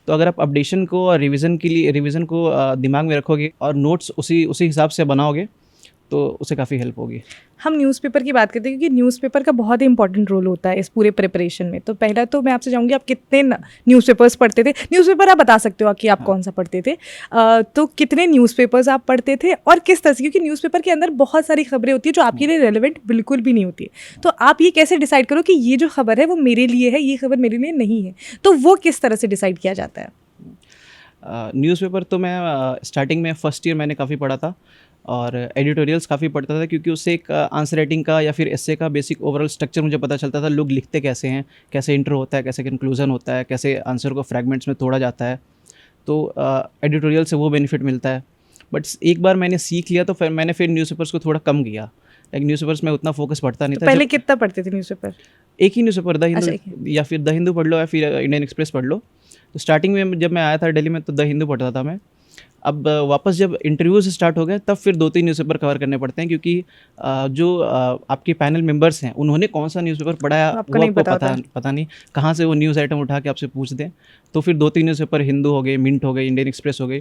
तो अगर आप अपडेशन को और रिवीजन को दिमाग में रखोगे और नोट्स उसी हिसाब से बनाओगे तो उसे काफ़ी हेल्प होगी। हम न्यूज़पेपर की बात करते हैं क्योंकि न्यूज़पेपर का बहुत ही इंपॉर्टेंट रोल होता है इस पूरे प्रिपरेशन में। तो पहला तो मैं आपसे चाहूँगी, आप कितने न्यूज़पेपर्स पढ़ते थे? न्यूज़पेपर आप बता सकते हो कि आप कौन सा पढ़ते थे, तो कितने न्यूज़पेपर्स आप पढ़ते थे और किस तरह से, क्योंकि न्यूज़पेपर के अंदर बहुत सारी खबरें होती है जो आपके लिए रेलेवेंट बिल्कुल भी नहीं होती है। तो आप ये कैसे डिसाइड करो कि ये जो खबर है वो मेरे लिए है, ये खबर मेरे लिए नहीं है, तो वो किस तरह से डिसाइड किया जाता है? न्यूज़पेपर तो मैं स्टार्टिंग में फर्स्ट ईयर मैंने काफ़ी पढ़ा था और एडिटोरियल्स काफ़ी पढ़ता था, क्योंकि उससे एक आंसर राइटिंग का या फिर एस्से का बेसिक ओवरऑल स्ट्रक्चर मुझे पता चलता था। लोग लिखते कैसे हैं, कैसे इंट्रो होता है, कैसे कंक्लूजन होता है, कैसे आंसर को फ्रैगमेंट्स में तोड़ा जाता है। तो एडिटोरियल से वो बेनिफिट मिलता है। बट एक बार मैंने सीख लिया तो फिर मैंने न्यूज़पेपर्स को थोड़ा कम किया। लाइक न्यूज़पेपर्स में उतना फोकस पढ़ता नहीं तो था। पहले कितना पढ़ते थे न्यूज़पेपर? एक ही न्यूज़पेपर द अच्छा, हिंदू, या फिर द हिंदू पढ़ लो या फिर इंडियन एक्सप्रेस पढ़ लो। तो स्टार्टिंग में जब मैं आया था दिल्ली में तो द हिंदू पढ़ता था मैं। अब वापस जब इंटरव्यूज स्टार्ट हो गए तब फिर 2-3 न्यूज़पेपर कवर करने पड़ते हैं, क्योंकि आपके पैनल मेंबर्स हैं उन्होंने कौन सा न्यूज़पेपर पढ़ा है आपको वो नहीं आपको पता होता। पता नहीं कहाँ से वो न्यूज़ आइटम उठा के आपसे पूछ दें। तो फिर 2-3 न्यूज़पेपर हिंदू हो गए, मिंट हो गए, इंडियन एक्सप्रेस हो गई।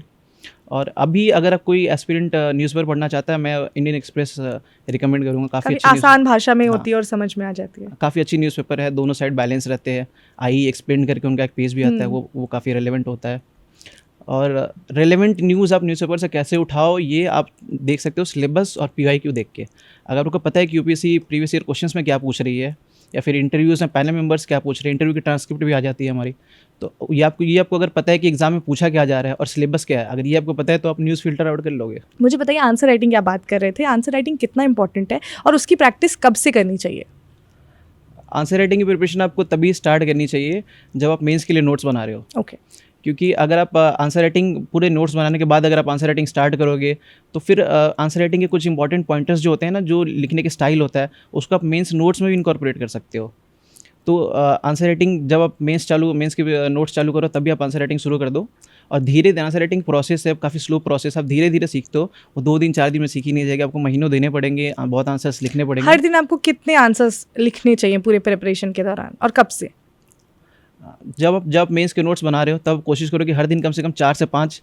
और अभी अगर आप कोई एस्पिरेंट न्यूज़पेपर पढ़ना चाहता है, मैं इंडियन एक्सप्रेस रिकमेंड करूँगा। काफ़ी अच्छी आसान भाषा में हाँ। होती है और समझ में आ जाती है। काफ़ी अच्छी न्यूज़पेपर है, दोनों साइड बैलेंस रहते हैं। आई एक्सप्लेन करके उनका एक पेज भी आता है, वो काफ़ी रेलेवेंट होता है। और रेलेवेंट न्यूज़ आप न्यूज़पेपर से कैसे उठाओ ये आप देख सकते हो सिलेबस और PYQ देख के। अगर आपको पता है कि यूपीएससी प्रीवियस ईयर क्वेश्चंस में क्या पूछ रही है, या फिर इंटरव्यूज़ में पैनल मेंबर्स क्या पूछ रहे हैं, इंटरव्यू की ट्रांसक्रिप्ट भी आ जाती है हमारी। तो ये आपको अगर पता है कि एग्जाम में पूछा क्या जा रहा है और सिलेबस क्या है, अगर ये आपको पता है तो आप न्यूज़ फिल्टर आउट कर लोगे। मुझे बताइए, आंसर राइटिंग की आप बात कर रहे थे, आंसर राइटिंग कितना इंपॉर्टेंट है और उसकी प्रैक्टिस कब से करनी चाहिए? आंसर राइटिंग की प्रिपरेशन आपको तभी स्टार्ट करनी चाहिए जब आप मेंस के लिए नोट्स बना रहे हो। ओके। क्योंकि अगर आप आंसर राइटिंग पूरे नोट्स बनाने के बाद अगर आप आंसर राइटिंग स्टार्ट करोगे तो फिर आंसर राइटिंग के कुछ इंपॉर्टेंट पॉइंटर्स जो होते हैं ना, जो लिखने के स्टाइल होता है, उसको आप मेंस नोट्स में भी इनकॉर्पोरेट कर सकते हो। तो आंसर राइटिंग जब आप मेंस के नोट्स चालू करो तभी आप आंसर राइटिंग शुरू कर दो। और धीरे धीरे आंसर राइटिंग प्रोसेस है, काफ़ी स्लो प्रोसेस, आप धीरे धीरे सीखते हो। वो 2 दिन 4 दिन में सीखी नहीं जाएगी, आपको महीनों देने पड़ेंगे, बहुत आंसर्स लिखने पड़ेंगे। हर दिन आपको कितने आंसर्स लिखने चाहिए पूरे प्रिपरेशन के दौरान और कब से? जब आप मेंस के नोट्स बना रहे हो तब कोशिश करो कि हर दिन कम से कम 4 से 5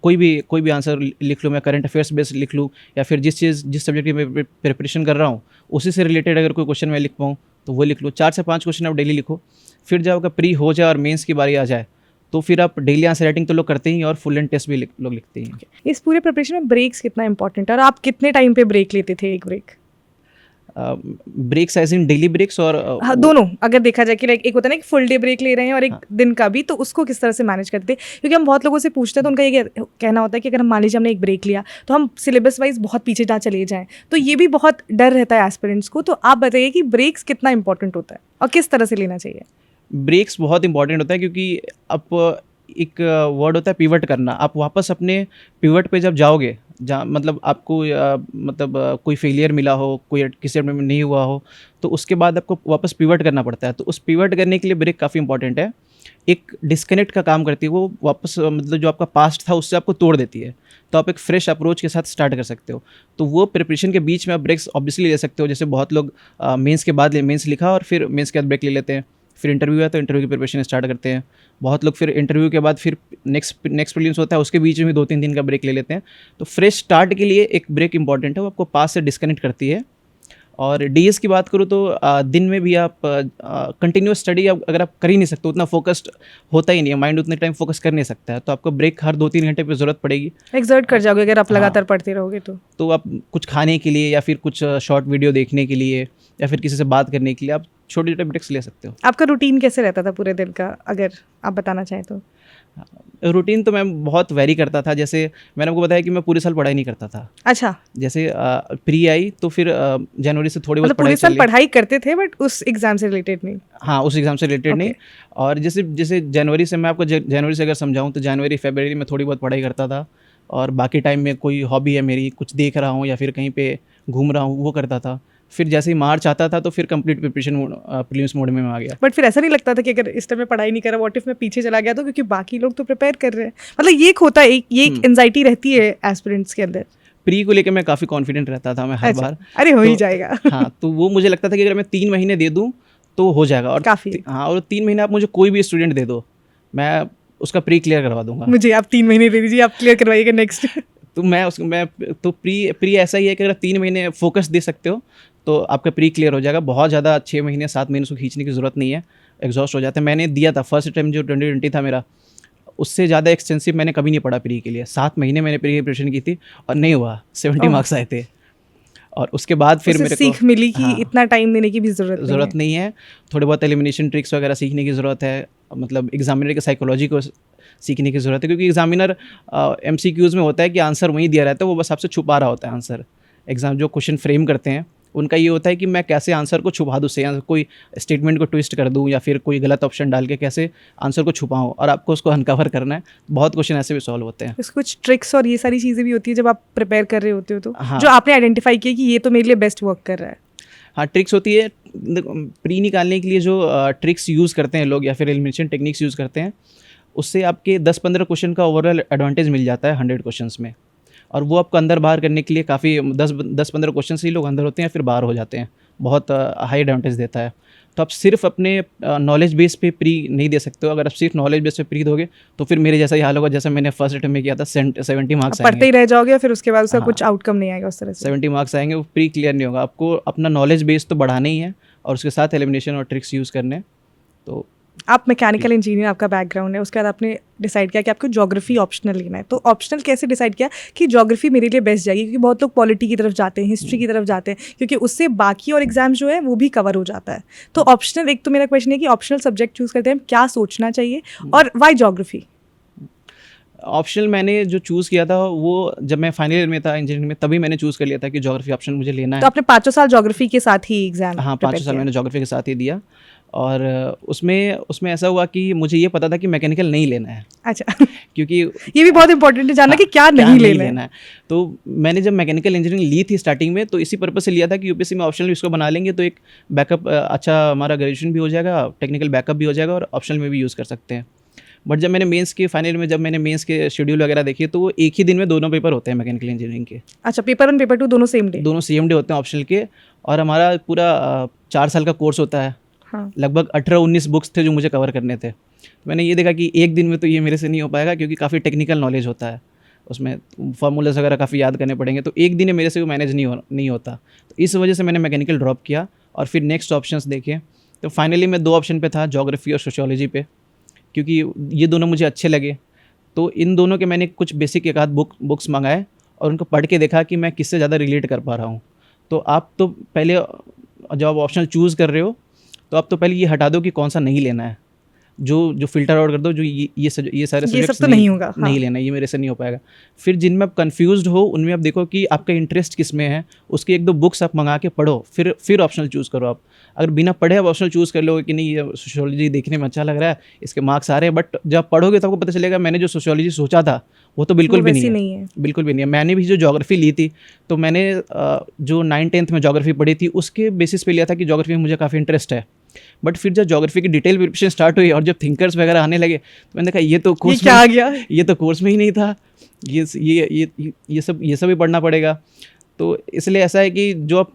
कोई भी आंसर लिख लूँ। मैं करंट अफेयर्स बेस्ड लिख लूँ, या फिर जिस सब्जेक्ट की मैं प्रिपरेशन कर रहा हूँ उसी से रिलेटेड अगर कोई क्वेश्चन मैं लिख पाऊँ तो वो लिख लूँ। 4 से 5 क्वेश्चन आप डेली लिखो। फिर जब आपका प्री हो जाए और मेंस की बारी आ जाए तो फिर आप डेली आंसर राइटिंग तो लोग करते ही हैं और फुल एंड टेस्ट भी लोग लिखते हैं। इस पूरे प्रिपरेशन में ब्रेक्स कितना इंपॉर्टेंट है और आप कितने टाइम पे ब्रेक लेते थे? एक break? Breaks as in daily breaks और हाँ, दोनों अगर देखा जाए कि लाइक एक होता है ना कि फुल डे ब्रेक ले रहे हैं और एक दिन का भी, तो उसको किस तरह से मैनेज करते हैं? क्योंकि हम बहुत लोगों से पूछते हैं तो उनका ये कहना होता है कि अगर हम मान लीजिए हमने एक ब्रेक लिया तो हम सिलेबस वाइज बहुत पीछे ना चले जाएं, तो ये भी बहुत डर रहता है एस्पिरेंट्स को। तो आप बताइए कि ब्रेक्स कितना इंपॉर्टेंट होता है और किस तरह से लेना चाहिए? ब्रेक्स बहुत इंपॉर्टेंट होता है, क्योंकि आप एक वर्ड होता है पिवट करना। आप वापस अपने पिवट पे जब जाओगे, जहाँ मतलब आपको कोई फेलियर मिला हो, कोई किसी में नहीं हुआ हो, तो उसके बाद आपको वापस पिवट करना पड़ता है। तो उस पिवट करने के लिए ब्रेक काफ़ी इंपॉर्टेंट है। एक डिस्कनेक्ट का काम करती है वो, वापस जो आपका पास्ट था उससे आपको तोड़ देती है, तो आप एक फ्रेश अप्रोच के साथ स्टार्ट कर सकते हो। तो वो प्रिपरेशन के बीच में आप ब्रेक्स ऑब्वियसली ले सकते हो। जैसे बहुत लोग मेंस के बाद मेंस लिखा और फिर मेंस के बाद ब्रेक ले लेते हैं, फिर इंटरव्यू है तो इंटरव्यू की प्रिपरेशन स्टार्ट करते हैं। बहुत लोग फिर इंटरव्यू के बाद फिर नेक्स्ट प्रीलिम्स होता है, उसके बीच में भी 2-3 दिन का ब्रेक ले लेते हैं। तो फ्रेश स्टार्ट के लिए एक ब्रेक इंपॉर्टेंट है, वो आपको पास से डिस्कनेक्ट करती है। और डीएस की बात करूँ तो दिन में भी आप कंटिन्यूस स्टडी अगर आप कर ही नहीं सकते, उतना फोकस्ड होता ही नहीं है, माइंड उतने टाइम फोकस कर नहीं सकता है, तो आपको ब्रेक हर 2-3 घंटे पे ज़रूरत पड़ेगी। एक्सर्ट कर जाओगे अगर आप लगातार पढ़ते रहोगे तो आप कुछ खाने के लिए या फिर कुछ शॉर्ट वीडियो देखने के लिए या फिर किसी से बात करने के लिए आप छोटे छोटे ब्रेक्स ले सकते हो। आपका रूटीन कैसे रहता था पूरे दिन का, अगर आप बताना चाहें तो? रूटीन तो मैं बहुत वेरी करता था। जैसे मैंने आपको बताया कि मैं पूरे साल पढ़ाई नहीं करता था। अच्छा। जैसे प्री आई तो फिर जनवरी से थोड़ी बहुत पूरे साल पढ़ाई करते थे बट उस एग्जाम से रिलेटेड नहीं? हाँ, उस एग्जाम से रिलेटेड नहीं। और जैसे जनवरी से मैं आपको जनवरी से अगर समझाऊँ तो जनवरी फरवरी में थोड़ी बहुत पढ़ाई करता था, और बाकी टाइम में कोई हॉबी है मेरी, कुछ देख रहा हूँ या फिर कहीं पे घूम रहा हूँ, वो करता था। फिर जैसे ही मार्च आता था तो फिर कंप्लीट प्रिपरेशन प्रीलिम्स मोड में आ गया। बट फिर ऐसा नहीं लगता था कि अगर इस टाइम में पढ़ाई नहीं करा, व्हाट इफ मैं पीछे चला गया तो, क्योंकि बाकी लोग तो प्रिपेयर कर रहे हैं, मतलब ये एक होता है, ये एक एंजाइटी रहती है एस्पिरेंट्स के अंदर। प्री को लेकर मैं काफ़ी कॉन्फिडेंट रहता था मैं हर बार। अरे हो ही जाएगा। हाँ, तो वो मुझे लगता था कि अगर मैं 3 महीने दे दूँ तो हो जाएगा। और काफ़ी। हाँ, और 3 महीने आप मुझे कोई भी स्टूडेंट दे दो, मैं उसका प्री क्लियर करवा दूंगा। मुझे आप 3 महीने दे दीजिए, आप क्लियर करवाइएगा नेक्स्ट। तो मैं तो प्री ऐसा ही है कि अगर 3 महीने फोकस दे सकते हो तो आपका प्री क्लियर हो जाएगा। बहुत ज़्यादा 6 महीने 7 महीने उसको खींचने की ज़रूरत नहीं है, एग्जॉस्ट हो जाते हैं। मैंने दिया था फर्स्ट टाइम जो 2020 था मेरा, उससे ज़्यादा एक्सटेंसिव मैंने कभी नहीं पढ़ा प्री के लिए। 7 महीने मैंने प्री की प्रिपरेशन की थी और नहीं हुआ, 70 मार्क्स आए थे। और उसके बाद फिर मेरे को सीख मिली कि इतना टाइम देने की भी ज़रूरत नहीं है। थोड़े बहुत एलिमिनेशन ट्रिक्स वगैरह सीखने की ज़रूरत है, मतलब एग्जामिनर की साइकोलॉजी को सीखने की ज़रूरत है, क्योंकि एग्जामिनर MCQs में होता है कि आंसर वहीं दिया रहता है, वो बस आपसे छुपा रहा होता है आंसर। एग्जाम जो क्वेश्चन फ्रेम करते हैं उनका ये होता है कि मैं कैसे आंसर को छुपा दूँ, या कोई स्टेटमेंट को ट्विस्ट कर दूँ या फिर कोई गलत ऑप्शन डाल के कैसे आंसर को छुपाऊँ, और आपको उसको अनकवर करना है। बहुत क्वेश्चन ऐसे भी सॉल्व होते हैं। कुछ ट्रिक्स और ये सारी चीज़ें भी होती है जब आप प्रिपेयर कर रहे होते हो तो, हाँ। जो आपने आइडेंटिफाई किया कि ये तो मेरे लिए बेस्ट वर्क कर रहा है? हाँ, ट्रिक्स होती है प्री निकालने के लिए। जो ट्रिक्स यूज़ करते हैं लोग या फिर एलिमिनेशन टेक्निक्स यूज़ करते हैं, उससे आपके 10-15 क्वेश्चन का ओवरऑल एडवांटेज मिल जाता है 100 क्वेश्चंस में। और वो आपको अंदर बाहर करने के लिए काफ़ी 10-15 क्वेश्चन से ही लोग अंदर होते हैं, फिर बाहर हो जाते हैं। बहुत हाई एडवांटेज देता है। तो आप सिर्फ अपने नॉलेज बेस पे प्री नहीं दे सकते हो। अगर आप सिर्फ नॉलेज बेस पे प्री दोगे तो फिर मेरे जैसा ही हाल होगा जैसा मैंने फर्स्ट अटेम्प्ट में किया था। 70 मार्क्स पढ़ते ही रह जाओगे, फिर उसके बाद उसका हाँ। कुछ आउटकम नहीं आएगा उस तरह से। 70 मार्क्स आएंगे, वो प्री क्लियर नहीं होगा। आपको अपना नॉलेज बेस तो बढ़ाना ही है और उसके साथ एलिमिनेशन और ट्रिक्स यूज़ करने हैं। तो आप मैकेनिकल इंजीनियर, आपका बैकग्राउंड है, उसके बाद आपने डिसाइड किया कि आपको ज्योग्राफी ऑप्शनल लेना है। तो ऑप्शनल कैसे डिसाइड किया कि ज्योग्राफी मेरे लिए बेस्ट जाएगी? क्योंकि बहुत लोग पॉलिटी की तरफ जाते हैं, हिस्ट्री की तरफ जाते हैं, क्योंकि उससे बाकी और एग्जाम जो है वो भी कवर हो जाता है। तो ऑप्शनल, एक तो मेरा क्वेश्चन है कि ऑप्शनल सब्जेक्ट चूज करते हैं क्या सोचना चाहिए, और वाई ज्योग्राफी? ऑप्शनल मैंने जो चूज़ किया था वो जब मैं फाइनल ईयर में था इंजीनियरिंग में, तभी मैंने चूज़ कर लिया था कि ज्योग्राफी ऑप्शन मुझे लेना है। तो आपने 5 साल ज्योग्राफी के साथ ही एग्जाम? हाँ, 5 साल मैंने ज्योग्राफी के साथ ही दिया। और उसमें ऐसा हुआ कि मुझे ये पता था कि मैकेनिकल नहीं लेना है। अच्छा। क्योंकि ये भी बहुत इंपॉर्टेंट है जानना कि क्या नहीं लेना है। तो मैंने जब मैकेनिकल इंजीनियरिंग ली थी स्टार्टिंग में, तो इसी पर्पज से लिया था कि यूपीएससी में ऑप्शनल इसको बना लेंगे तो एक बैकअप अच्छा हमारा ग्रेजुएशन भी हो जाएगा, टेक्निकल बैकअप भी हो जाएगा और ऑप्शनल में भी यूज़ कर सकते हैं। बट जब मैंने मेंस के फाइनल में जब मैंने मेंस के शेड्यूल वगैरह देखे तो वो एक ही दिन में दोनों पेपर होते हैं मैकेनिकल इंजीनियरिंग के। अच्छा, पेपर 1 पेपर 2 दोनों सेम डे? दोनों सेम डे होते हैं ऑप्शनल के। और हमारा पूरा 4 साल का कोर्स होता है। हाँ। लगभग 18-19 बुक्स थे जो मुझे कवर करने थे। तो मैंने ये देखा कि एक दिन में तो ये मेरे से नहीं हो पाएगा, क्योंकि काफ़ी टेक्निकल नॉलेज होता है उसमें, फार्मूलाज वगैरह काफ़ी याद करने पड़ेंगे। तो एक दिन में मेरे से वो मैनेज नहीं होता। तो इस वजह से मैंने मैकेनिकल ड्रॉप किया और फिर नेक्स्ट ऑप्शंस देखे। तो फाइनली मैं 2 ऑप्शन पे था, ज्योग्राफी और सोशियोलॉजी पे, क्योंकि ये दोनों मुझे अच्छे लगे। तो इन दोनों के मैंने कुछ बेसिक एक आध बुक्स मंगाए और उनको पढ़ के देखा कि मैं किससे ज़्यादा रिलेट कर पा रहा हूँ। तो आप तो पहले जब आप ऑप्शनल चूज़ कर रहे हो तो आप तो पहले ये हटा दो कि कौन सा नहीं लेना है, जो फ़िल्टर आउट कर दो, जो ये सारे सब्जेक्ट्स तो नहीं होगा। हाँ। नहीं लेना, ये मेरे से नहीं हो पाएगा। फिर जिनमें आप कन्फ्यूज्ड हो उनमें आप देखो कि आपका इंटरेस्ट किस में है, उसकी 1-2 बुक्स आप मंगा के पढ़ो, फिर ऑप्शनल चूज़ करो। आप अगर बिना पढ़े आप ऑप्शनल चूज़ कर लोगे कि नहीं ये सोशियोलॉजी देखने में अच्छा लग रहा है, इसके मार्क्स आ रहे हैं, बट जब पढ़ोगे तो आपको पता चलेगा मैंने जो सोशियोलॉजी सोचा था वो तो बिल्कुल भी नहीं है। बिल्कुल भी नहीं है। मैंने भी जो ज्योग्राफी ली थी तो मैंने जो 9th-10th में ज्योग्राफी पढ़ी थी उसके बेसिस पे लिया था कि ज्योग्राफी में मुझे काफ़ी इंटरेस्ट है। बट फिर जब ज्योग्राफी की डिटेल प्रिपरेशन स्टार्ट हुई और जब थिंकर्स वगैरह आने लगे तो मैंने कहा ये तो कोर्स क्या आ गया, ये तो कोर्स में ही नहीं था, ये सब भी पढ़ना पड़ेगा। तो इसलिए ऐसा है कि जो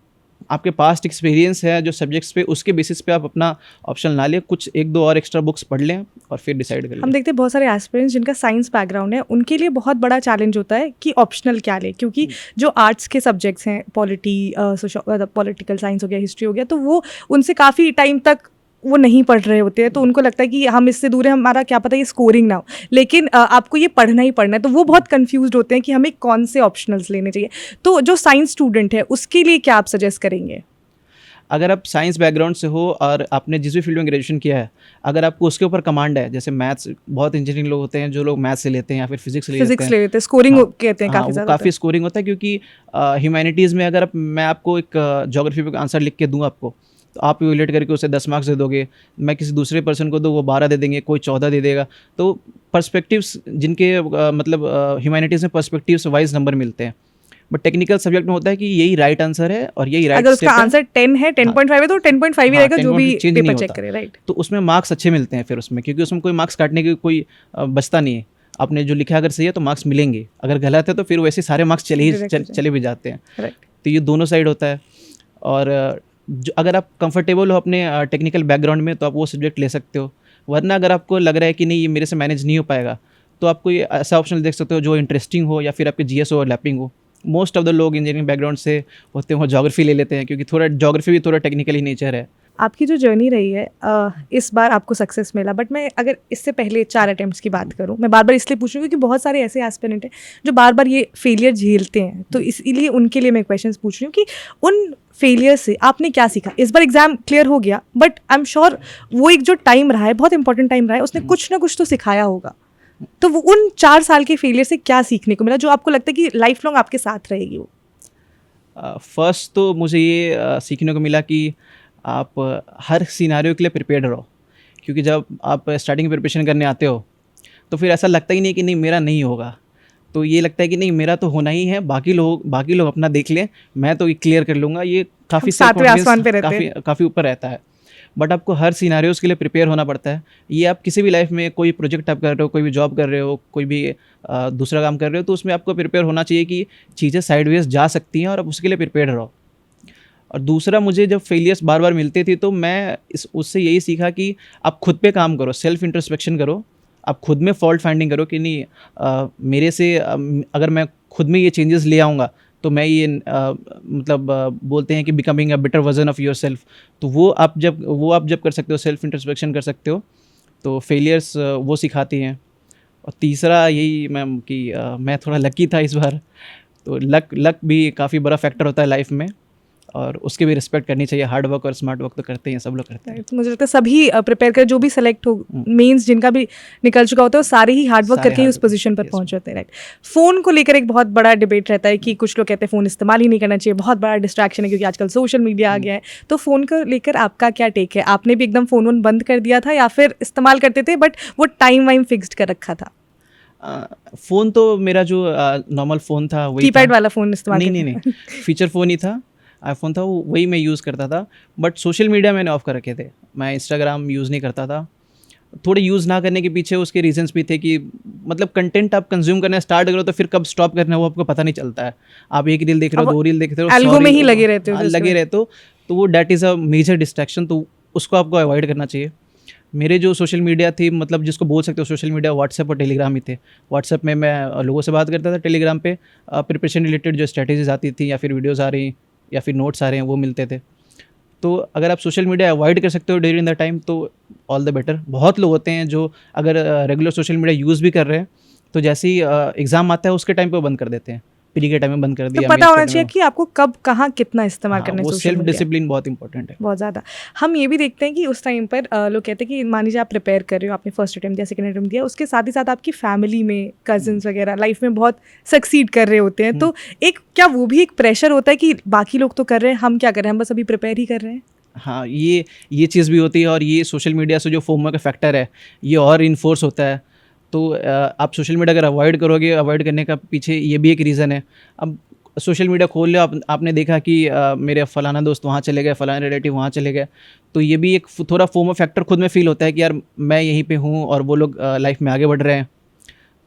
आपके पास्ट एक्सपीरियंस है जो सब्जेक्ट्स पे, उसके बेसिस पे आप अपना ऑप्शन ना लें, कुछ 1-2 और एक्स्ट्रा बुक्स पढ़ लें और फिर डिसाइड कर लें। हम देखते हैं बहुत सारे एस्पिरेंट्स जिनका साइंस बैकग्राउंड है, उनके लिए बहुत बड़ा चैलेंज होता है कि ऑप्शनल क्या ले, क्योंकि जो आर्ट्स के सब्जेक्ट्स हैं, पॉलिटिकल साइंस हो गया, हिस्ट्री हो गया, तो वो उनसे काफ़ी टाइम तक वो नहीं पढ़ रहे होते हैं। तो उनको लगता है कि हम इससे दूर है, हमारा क्या पता ये स्कोरिंग ना हो, लेकिन आपको ये पढ़ना ही पढ़ना है। तो वो बहुत कंफ्यूज्ड होते हैं कि हमें कौन से ऑप्शनल्स लेने चाहिए। तो जो साइंस स्टूडेंट है उसके लिए क्या आप सजेस्ट करेंगे? अगर आप साइंस बैकग्राउंड से हो और आपने जिस भी फील्ड में ग्रेजुएशन किया है, अगर आपको उसके ऊपर कमांड है, जैसे मैथ्स, बहुत इंजीनियरिंग लोग होते हैं जो लोग मैथ्स से लेते हैं या फिर फिजिक्स ले लेते हैं, स्कोरिंग कहते हैं, काफ़ी स्कोरिंग होता है। क्योंकि ह्यूमैनिटीज़ में अगर मैं आपको एक ज्योग्राफी पे आंसर लिख के दूँ आपको, तो आप रिलेट करके उसे 10 मार्क्स दे दोगे, मैं किसी दूसरे पर्सन को दूँ वो 12 दे देंगे, कोई 14 दे देगा। तो पर्सपेक्टिव्स जिनके मतलब ह्यूमैनिटीज़ में पर्सपेक्टिव्स वाइज नंबर मिलते हैं। बट टेक्निकल सब्जेक्ट में होता है कि यही राइट आंसर है और यही राइट, अगर उसका आंसर 10 है, 10.5 है तो 10.5 ही रहेगा, जो भी पेपर चेक करे, राइट। तो उसमें मार्क्स अच्छे मिलते हैं फिर उसमें, क्योंकि उसमें कोई मार्क्स काटने की कोई बचता नहीं है। आपने जो लिखा अगर सही है तो मार्क्स मिलेंगे, अगर गलत है तो फिर वैसे सारे मार्क्स चले भी जाते हैं। तो ये दोनों साइड होता है। और जो अगर आप कंफर्टेबल हो अपने टेक्निकल बैकग्राउंड में तो आप वो सब्जेक्ट ले सकते हो, वरना अगर आपको लग रहा है कि नहीं ये मेरे से मैनेज नहीं हो पाएगा तो आप कोई ऐसा ऑप्शन देख सकते हो जो इंटरेस्टिंग हो या फिर आपके जीएस ओवरलैपिंग हो। मोस्ट ऑफ द लोग इंजीनियरिंग बैकग्राउंड से होते हैं वो ज्योग्राफी ले लेते हैं, क्योंकि थोड़ा ज्योग्राफी भी थोड़ा टेक्निकल ही नेचर है। आपकी जो जर्नी रही है, इस बार आपको सक्सेस मिला, बट मैं अगर इससे पहले 4 अटेम्प्ट्स की बात करूं, मैं बार बार इसलिए पूछ रही हूँ क्योंकि बहुत सारे ऐसे एस्पिरेंट हैं जो बार बार ये फेलियर झेलते हैं, तो इसलिए उनके लिए मैं क्वेश्चंस पूछ रही हूँ कि उन फेलियर से आपने क्या सीखा। इस बार एग्जाम क्लियर हो गया, बट आई एम श्योर वो एक जो टाइम रहा है, बहुत इंपॉर्टेंट टाइम रहा है, उसने कुछ ना कुछ तो सिखाया होगा। तो वो उन 4 साल के फेलियर से क्या सीखने को मिला जो आपको लगता है कि लाइफ लॉन्ग आपके साथ रहेगी? वो फर्स्ट तो मुझे ये सीखने को मिला कि आप हर सिनारियो के लिए प्रिपेयर्ड रहो, क्योंकि जब आप स्टार्टिंग प्रिपरेशन करने आते हो तो फिर ऐसा लगता ही नहीं कि नहीं मेरा नहीं होगा, तो ये लगता है कि नहीं मेरा तो होना ही है, बाकी लोग अपना देख लें, मैं तो क्लियर कर लूँगा। ये काफ़ी सातवें आसमान पे रहते हैं। काफ़ी ऊपर रहता है। बट आपको हर सिनारियोज़ के लिए प्रिपेयर होना पड़ता है। ये आप किसी भी लाइफ में कोई प्रोजेक्ट आप कर रहे हो, कोई भी जॉब कर रहे हो, कोई भी दूसरा काम कर रहे हो, तो उसमें आपको प्रिपेयर होना चाहिए कि चीज़ें साइडवेज जा सकती हैं और आप उसके लिए प्रिपेयर रहो। और दूसरा, मुझे जब फेलियर्स बार बार मिलते थे तो मैं उससे यही सीखा कि आप खुद पे काम करो, सेल्फ इंट्रोस्पेक्शन करो, आप खुद में फॉल्ट फाइंडिंग करो कि नहीं मेरे से अगर मैं खुद में ये चेंजेस ले आऊँगा तो मैं ये बोलते हैं कि becoming a better version of your self, तो वो आप जब कर सकते हो, सेल्फ इंट्रोस्पेक्शन कर सकते हो, तो फेलियर्स वो सिखाती हैं। और तीसरा यही मैम कि मैं थोड़ा लकी था इस बार, तो लक भी काफ़ी बड़ा फैक्टर होता है लाइफ में, और उसकी भी रिस्पेक्ट करनी चाहिए। हार्ड वर्क और स्मार्ट वर्क तो करते हैं, सब लोग करते हैं। तो मुझे लगता है सभी प्रिपेयर कर, जो भी सेलेक्ट हो, मेंस जिनका भी निकल चुका होता है, वो सारे ही हार्ड वर्क करके ही उस पोजीशन पर पहुंच जाते हैं। राइट। फ़ोन को लेकर एक बहुत बड़ा डिबेट रहता है कि कुछ लोग कहते हैं फ़ोन इस्तेमाल ही नहीं करना चाहिए, बहुत बड़ा डिस्ट्रैक्शन है क्योंकि आजकल सोशल मीडिया आ गया है। तो फ़ोन को लेकर आपका क्या टेक है? आपने भी एकदम फ़ोन बंद कर दिया था या फिर इस्तेमाल करते थे बट वो टाइम वाइम फिक्स्ड कर रखा था? फ़ोन तो मेरा जो नॉर्मल फ़ोन था वही कीपैड वाला फ़ोन इस्तेमाल? नहीं, फीचर फ़ोन ही था, आईफोन था, वही मैं यूज़ करता था। बट सोशल मीडिया मैंने ऑफ़ कर रखे थे, मैं इंस्टाग्राम यूज़ नहीं करता था। थोड़े यूज़ ना करने के पीछे उसके रीजंस भी थे कि मतलब कंटेंट आप कंज्यूम करना स्टार्ट करो तो फिर कब स्टॉप करना है वो आपको पता नहीं चलता है। आप एक रील देख रहे हो, 2 रील देख रहे हो, एल्गो में ही लगे रहते हो, लगे रहते हो, तो वो that is a major distraction, तो उसको आपको अवॉइड करना चाहिए। मेरे जो सोशल मीडिया थी, मतलब जिसको बोल सकते हो सोशल मीडिया, व्हाट्सएप और टेलीग्राम ही थे। व्हाट्सएप में मैं लोगों से बात करता था, टेलीग्राम पे प्रिपरेशन रिलेटेड जो स्ट्रैटेजीज आती थी या फिर वीडियोज़ आ रही या फिर नोट्स आ रहे हैं वो मिलते थे। तो अगर आप सोशल मीडिया अवॉइड कर सकते हो ड्यूरिंग द टाइम तो ऑल द बेटर। बहुत लोग होते हैं जो अगर रेगुलर सोशल मीडिया यूज़ भी कर रहे हैं तो जैसे ही एग्ज़ाम आता है उसके टाइम पे वो बंद कर देते हैं, प्री के टाइम में बंद कर दिया। तो पता होना चाहिए कि आपको कब कहाँ कितना इस्तेमाल करना है। वो सेल्फ डिसिप्लिन बहुत इंपॉर्टेंट है, बहुत ज़्यादा। हम ये भी देखते हैं कि उस टाइम पर लोग कहते हैं कि मान लीजिए आप प्रिपेयर कर रहे हो, आपने फर्स्ट अटेम्प्ट दिया, सेकंड अटेम्प्ट दिया, उसके साथ ही साथ आपकी फैमिली में कजिन्स वगैरह लाइफ में बहुत सक्सीड कर रहे होते हैं, तो एक क्या वो भी एक प्रेशर होता है कि बाकी लोग तो कर रहे हैं, हम क्या कर रहे हैं, हम बस अभी प्रिपेयर ही कर रहे हैं? हाँ, ये चीज़ भी होती है। और ये सोशल मीडिया से जो फोमो का फैक्टर है ये और इन्फोर्स होता है। तो आप सोशल मीडिया अगर अवॉइड करोगे, अवॉइड करने का पीछे ये भी एक रीज़न है। अब सोशल मीडिया खोल लो, आपने देखा कि मेरे फ़लाना दोस्त वहाँ चले गए, फ़लाना रिलेटिव वहाँ चले गए, तो ये भी एक थोड़ा फोमो फैक्टर खुद में फ़ील होता है कि यार मैं यहीं पे हूँ और वो लोग लाइफ में आगे बढ़ रहे हैं।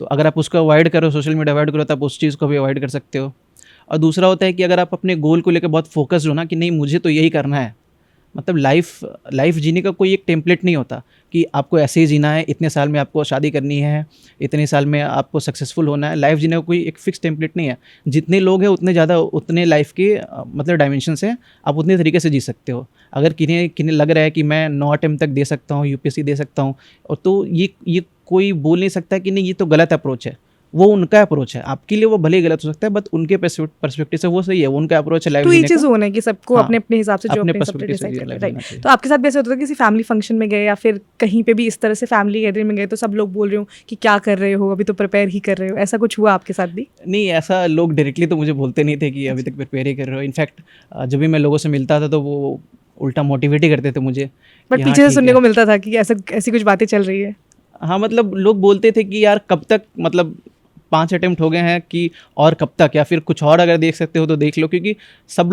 तो अगर आप उसको अवॉइड करो, सोशल मीडिया अवॉइड करो, तो आप उस चीज़ को भी अवॉइड कर सकते हो। और दूसरा होता है कि अगर आप अपने गोल को लेकर बहुत फोकस्ड हो ना कि नहीं मुझे तो यही करना है, मतलब लाइफ जीने का कोई एक टेम्पलेट नहीं होता कि आपको ऐसे ही जीना है, इतने साल में आपको शादी करनी है, इतने साल में आपको सक्सेसफुल होना है। लाइफ जीने का कोई एक फिक्स टेम्पलेट नहीं है। जितने लोग हैं उतने ज़्यादा उतने लाइफ के मतलब डायमेंशंस हैं, आप उतने तरीके से जी सकते हो। अगर किन्हें लग रहा है कि मैं 9 अटेम्प्ट तक दे सकता हूँ, यूपीएससी दे सकता हूँ, और तो ये कोई बोल नहीं सकता कि नहीं ये तो गलत अप्रोच है। वो उनका अप्रोच है, आपके लिए वो भले ही गलत हो सकता है, बट उनके पर्सपेक्टिव से वो सही है, वो उनका अप्रोच है लाइफ तो जीने ये चीज़ होना है कि सबको हाँ, अपने अपने हिसाब से जो अपने अपने हिसाब से perspective से डिसाइड life करते हैं। जीना राइट। चाहिए। तो आपके साथ भी ऐसे होता था किसी फैमिली फंक्शन में गए या फिर कहीं पे भी इस तरह से फैमिली गैदरिंग में गए तो सब लोग बोल रहे हो कि क्या कर रहे हो, अभी तो प्रिपेयर ही कर रहे हो, ऐसा कुछ हुआ आपके साथ भी? नहीं, ऐसा लोग डायरेक्टली तो मुझे बोलते नहीं थे कि अभी तक प्रिपेयर ही कर रहे हो। इनफैक्ट जब भी मैं लोगों से मिलता था तो वो उल्टा मोटिवेट ही करते थे मुझे। बट पीछे से सुनने को मिलता था कि ऐसी कुछ बातें चल रही है। हाँ, मतलब लोग बोलते थे कि यार कब तक, मतलब 5 अटेम्प्ट हो गए हैं कि और कब तक, या फिर कुछ और अगर देख सकते हो तो देख लो, क्योंकि सब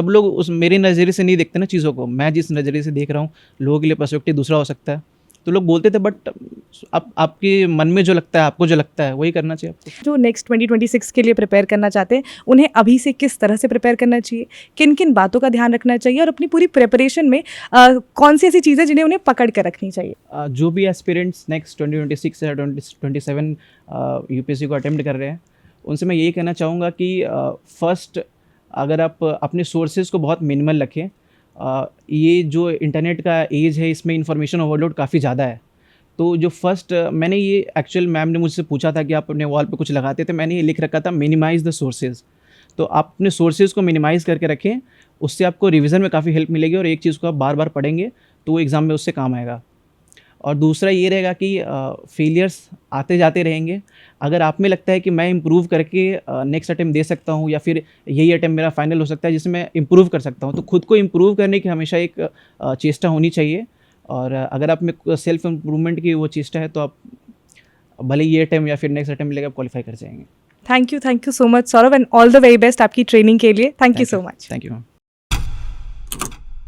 लोग उस मेरे नज़रिए से नहीं देखते ना चीज़ों को। मैं जिस नज़रिए से देख रहा हूँ, लोगों के लिए पर्सपेक्टिव दूसरा हो सकता है। तो लोग बोलते थे, बट आपके मन में जो लगता है, आपको जो लगता है वही करना चाहिए आपको। जो नेक्स्ट 2026 के लिए प्रिपेयर करना चाहते हैं उन्हें अभी से किस तरह से प्रिपेयर करना चाहिए, किन किन बातों का ध्यान रखना चाहिए और अपनी पूरी प्रिपरेशन में कौन सी ऐसी चीज़ें जिन्हें उन्हें पकड़ कर रखनी चाहिए? जो भी एस्पिरेंट्स नेक्स्ट 2026 या 2027 यूपीएससी को अटेम्प्ट कर रहे हैं, उनसे मैं यही कहना चाहूँगा कि फर्स्ट अगर आप अपने सोर्सेज को बहुत मिनिमल रखें। ये जो इंटरनेट का एज है इसमें इंफॉर्मेशन ओवरलोड काफ़ी ज़्यादा है। तो जो फर्स्ट मैंने ये एक्चुअल मैम ने मुझसे पूछा था कि आप अपने वॉल पे कुछ लगाते, तो मैंने ये लिख रखा था मिनिमाइज़ द सोर्सेज। तो आप अपने सोर्सेज को मिनिमाइज़ करके रखें, उससे आपको रिवीजन में काफ़ी हेल्प मिलेगी और एक चीज़ को आप बार बार पढ़ेंगे तो वो एग्ज़ाम में उससे काम आएगा। और दूसरा ये रहेगा कि फेलियर्स आते जाते रहेंगे। अगर आप में लगता है कि मैं इम्प्रूव करके नेक्स्ट अटेम्प्ट दे सकता हूँ या फिर यही अटेम्प्ट मेरा फाइनल हो सकता है जिसमें मैं इम्प्रूव कर सकता हूँ, तो खुद को इम्प्रूव करने की हमेशा एक चेष्टा होनी चाहिए। और अगर आप में सेल्फ इम्प्रूवमेंट की वो चेष्टा है तो आप भले ये अटेम्प्ट या फिर नेक्स्ट अटेम्प्ट लेकर क्वालिफाई कर जाएंगे। Thank you so much Saurabh, and all the very best आपकी ट्रेनिंग के लिए। Thank you so much. Thank you ma'am.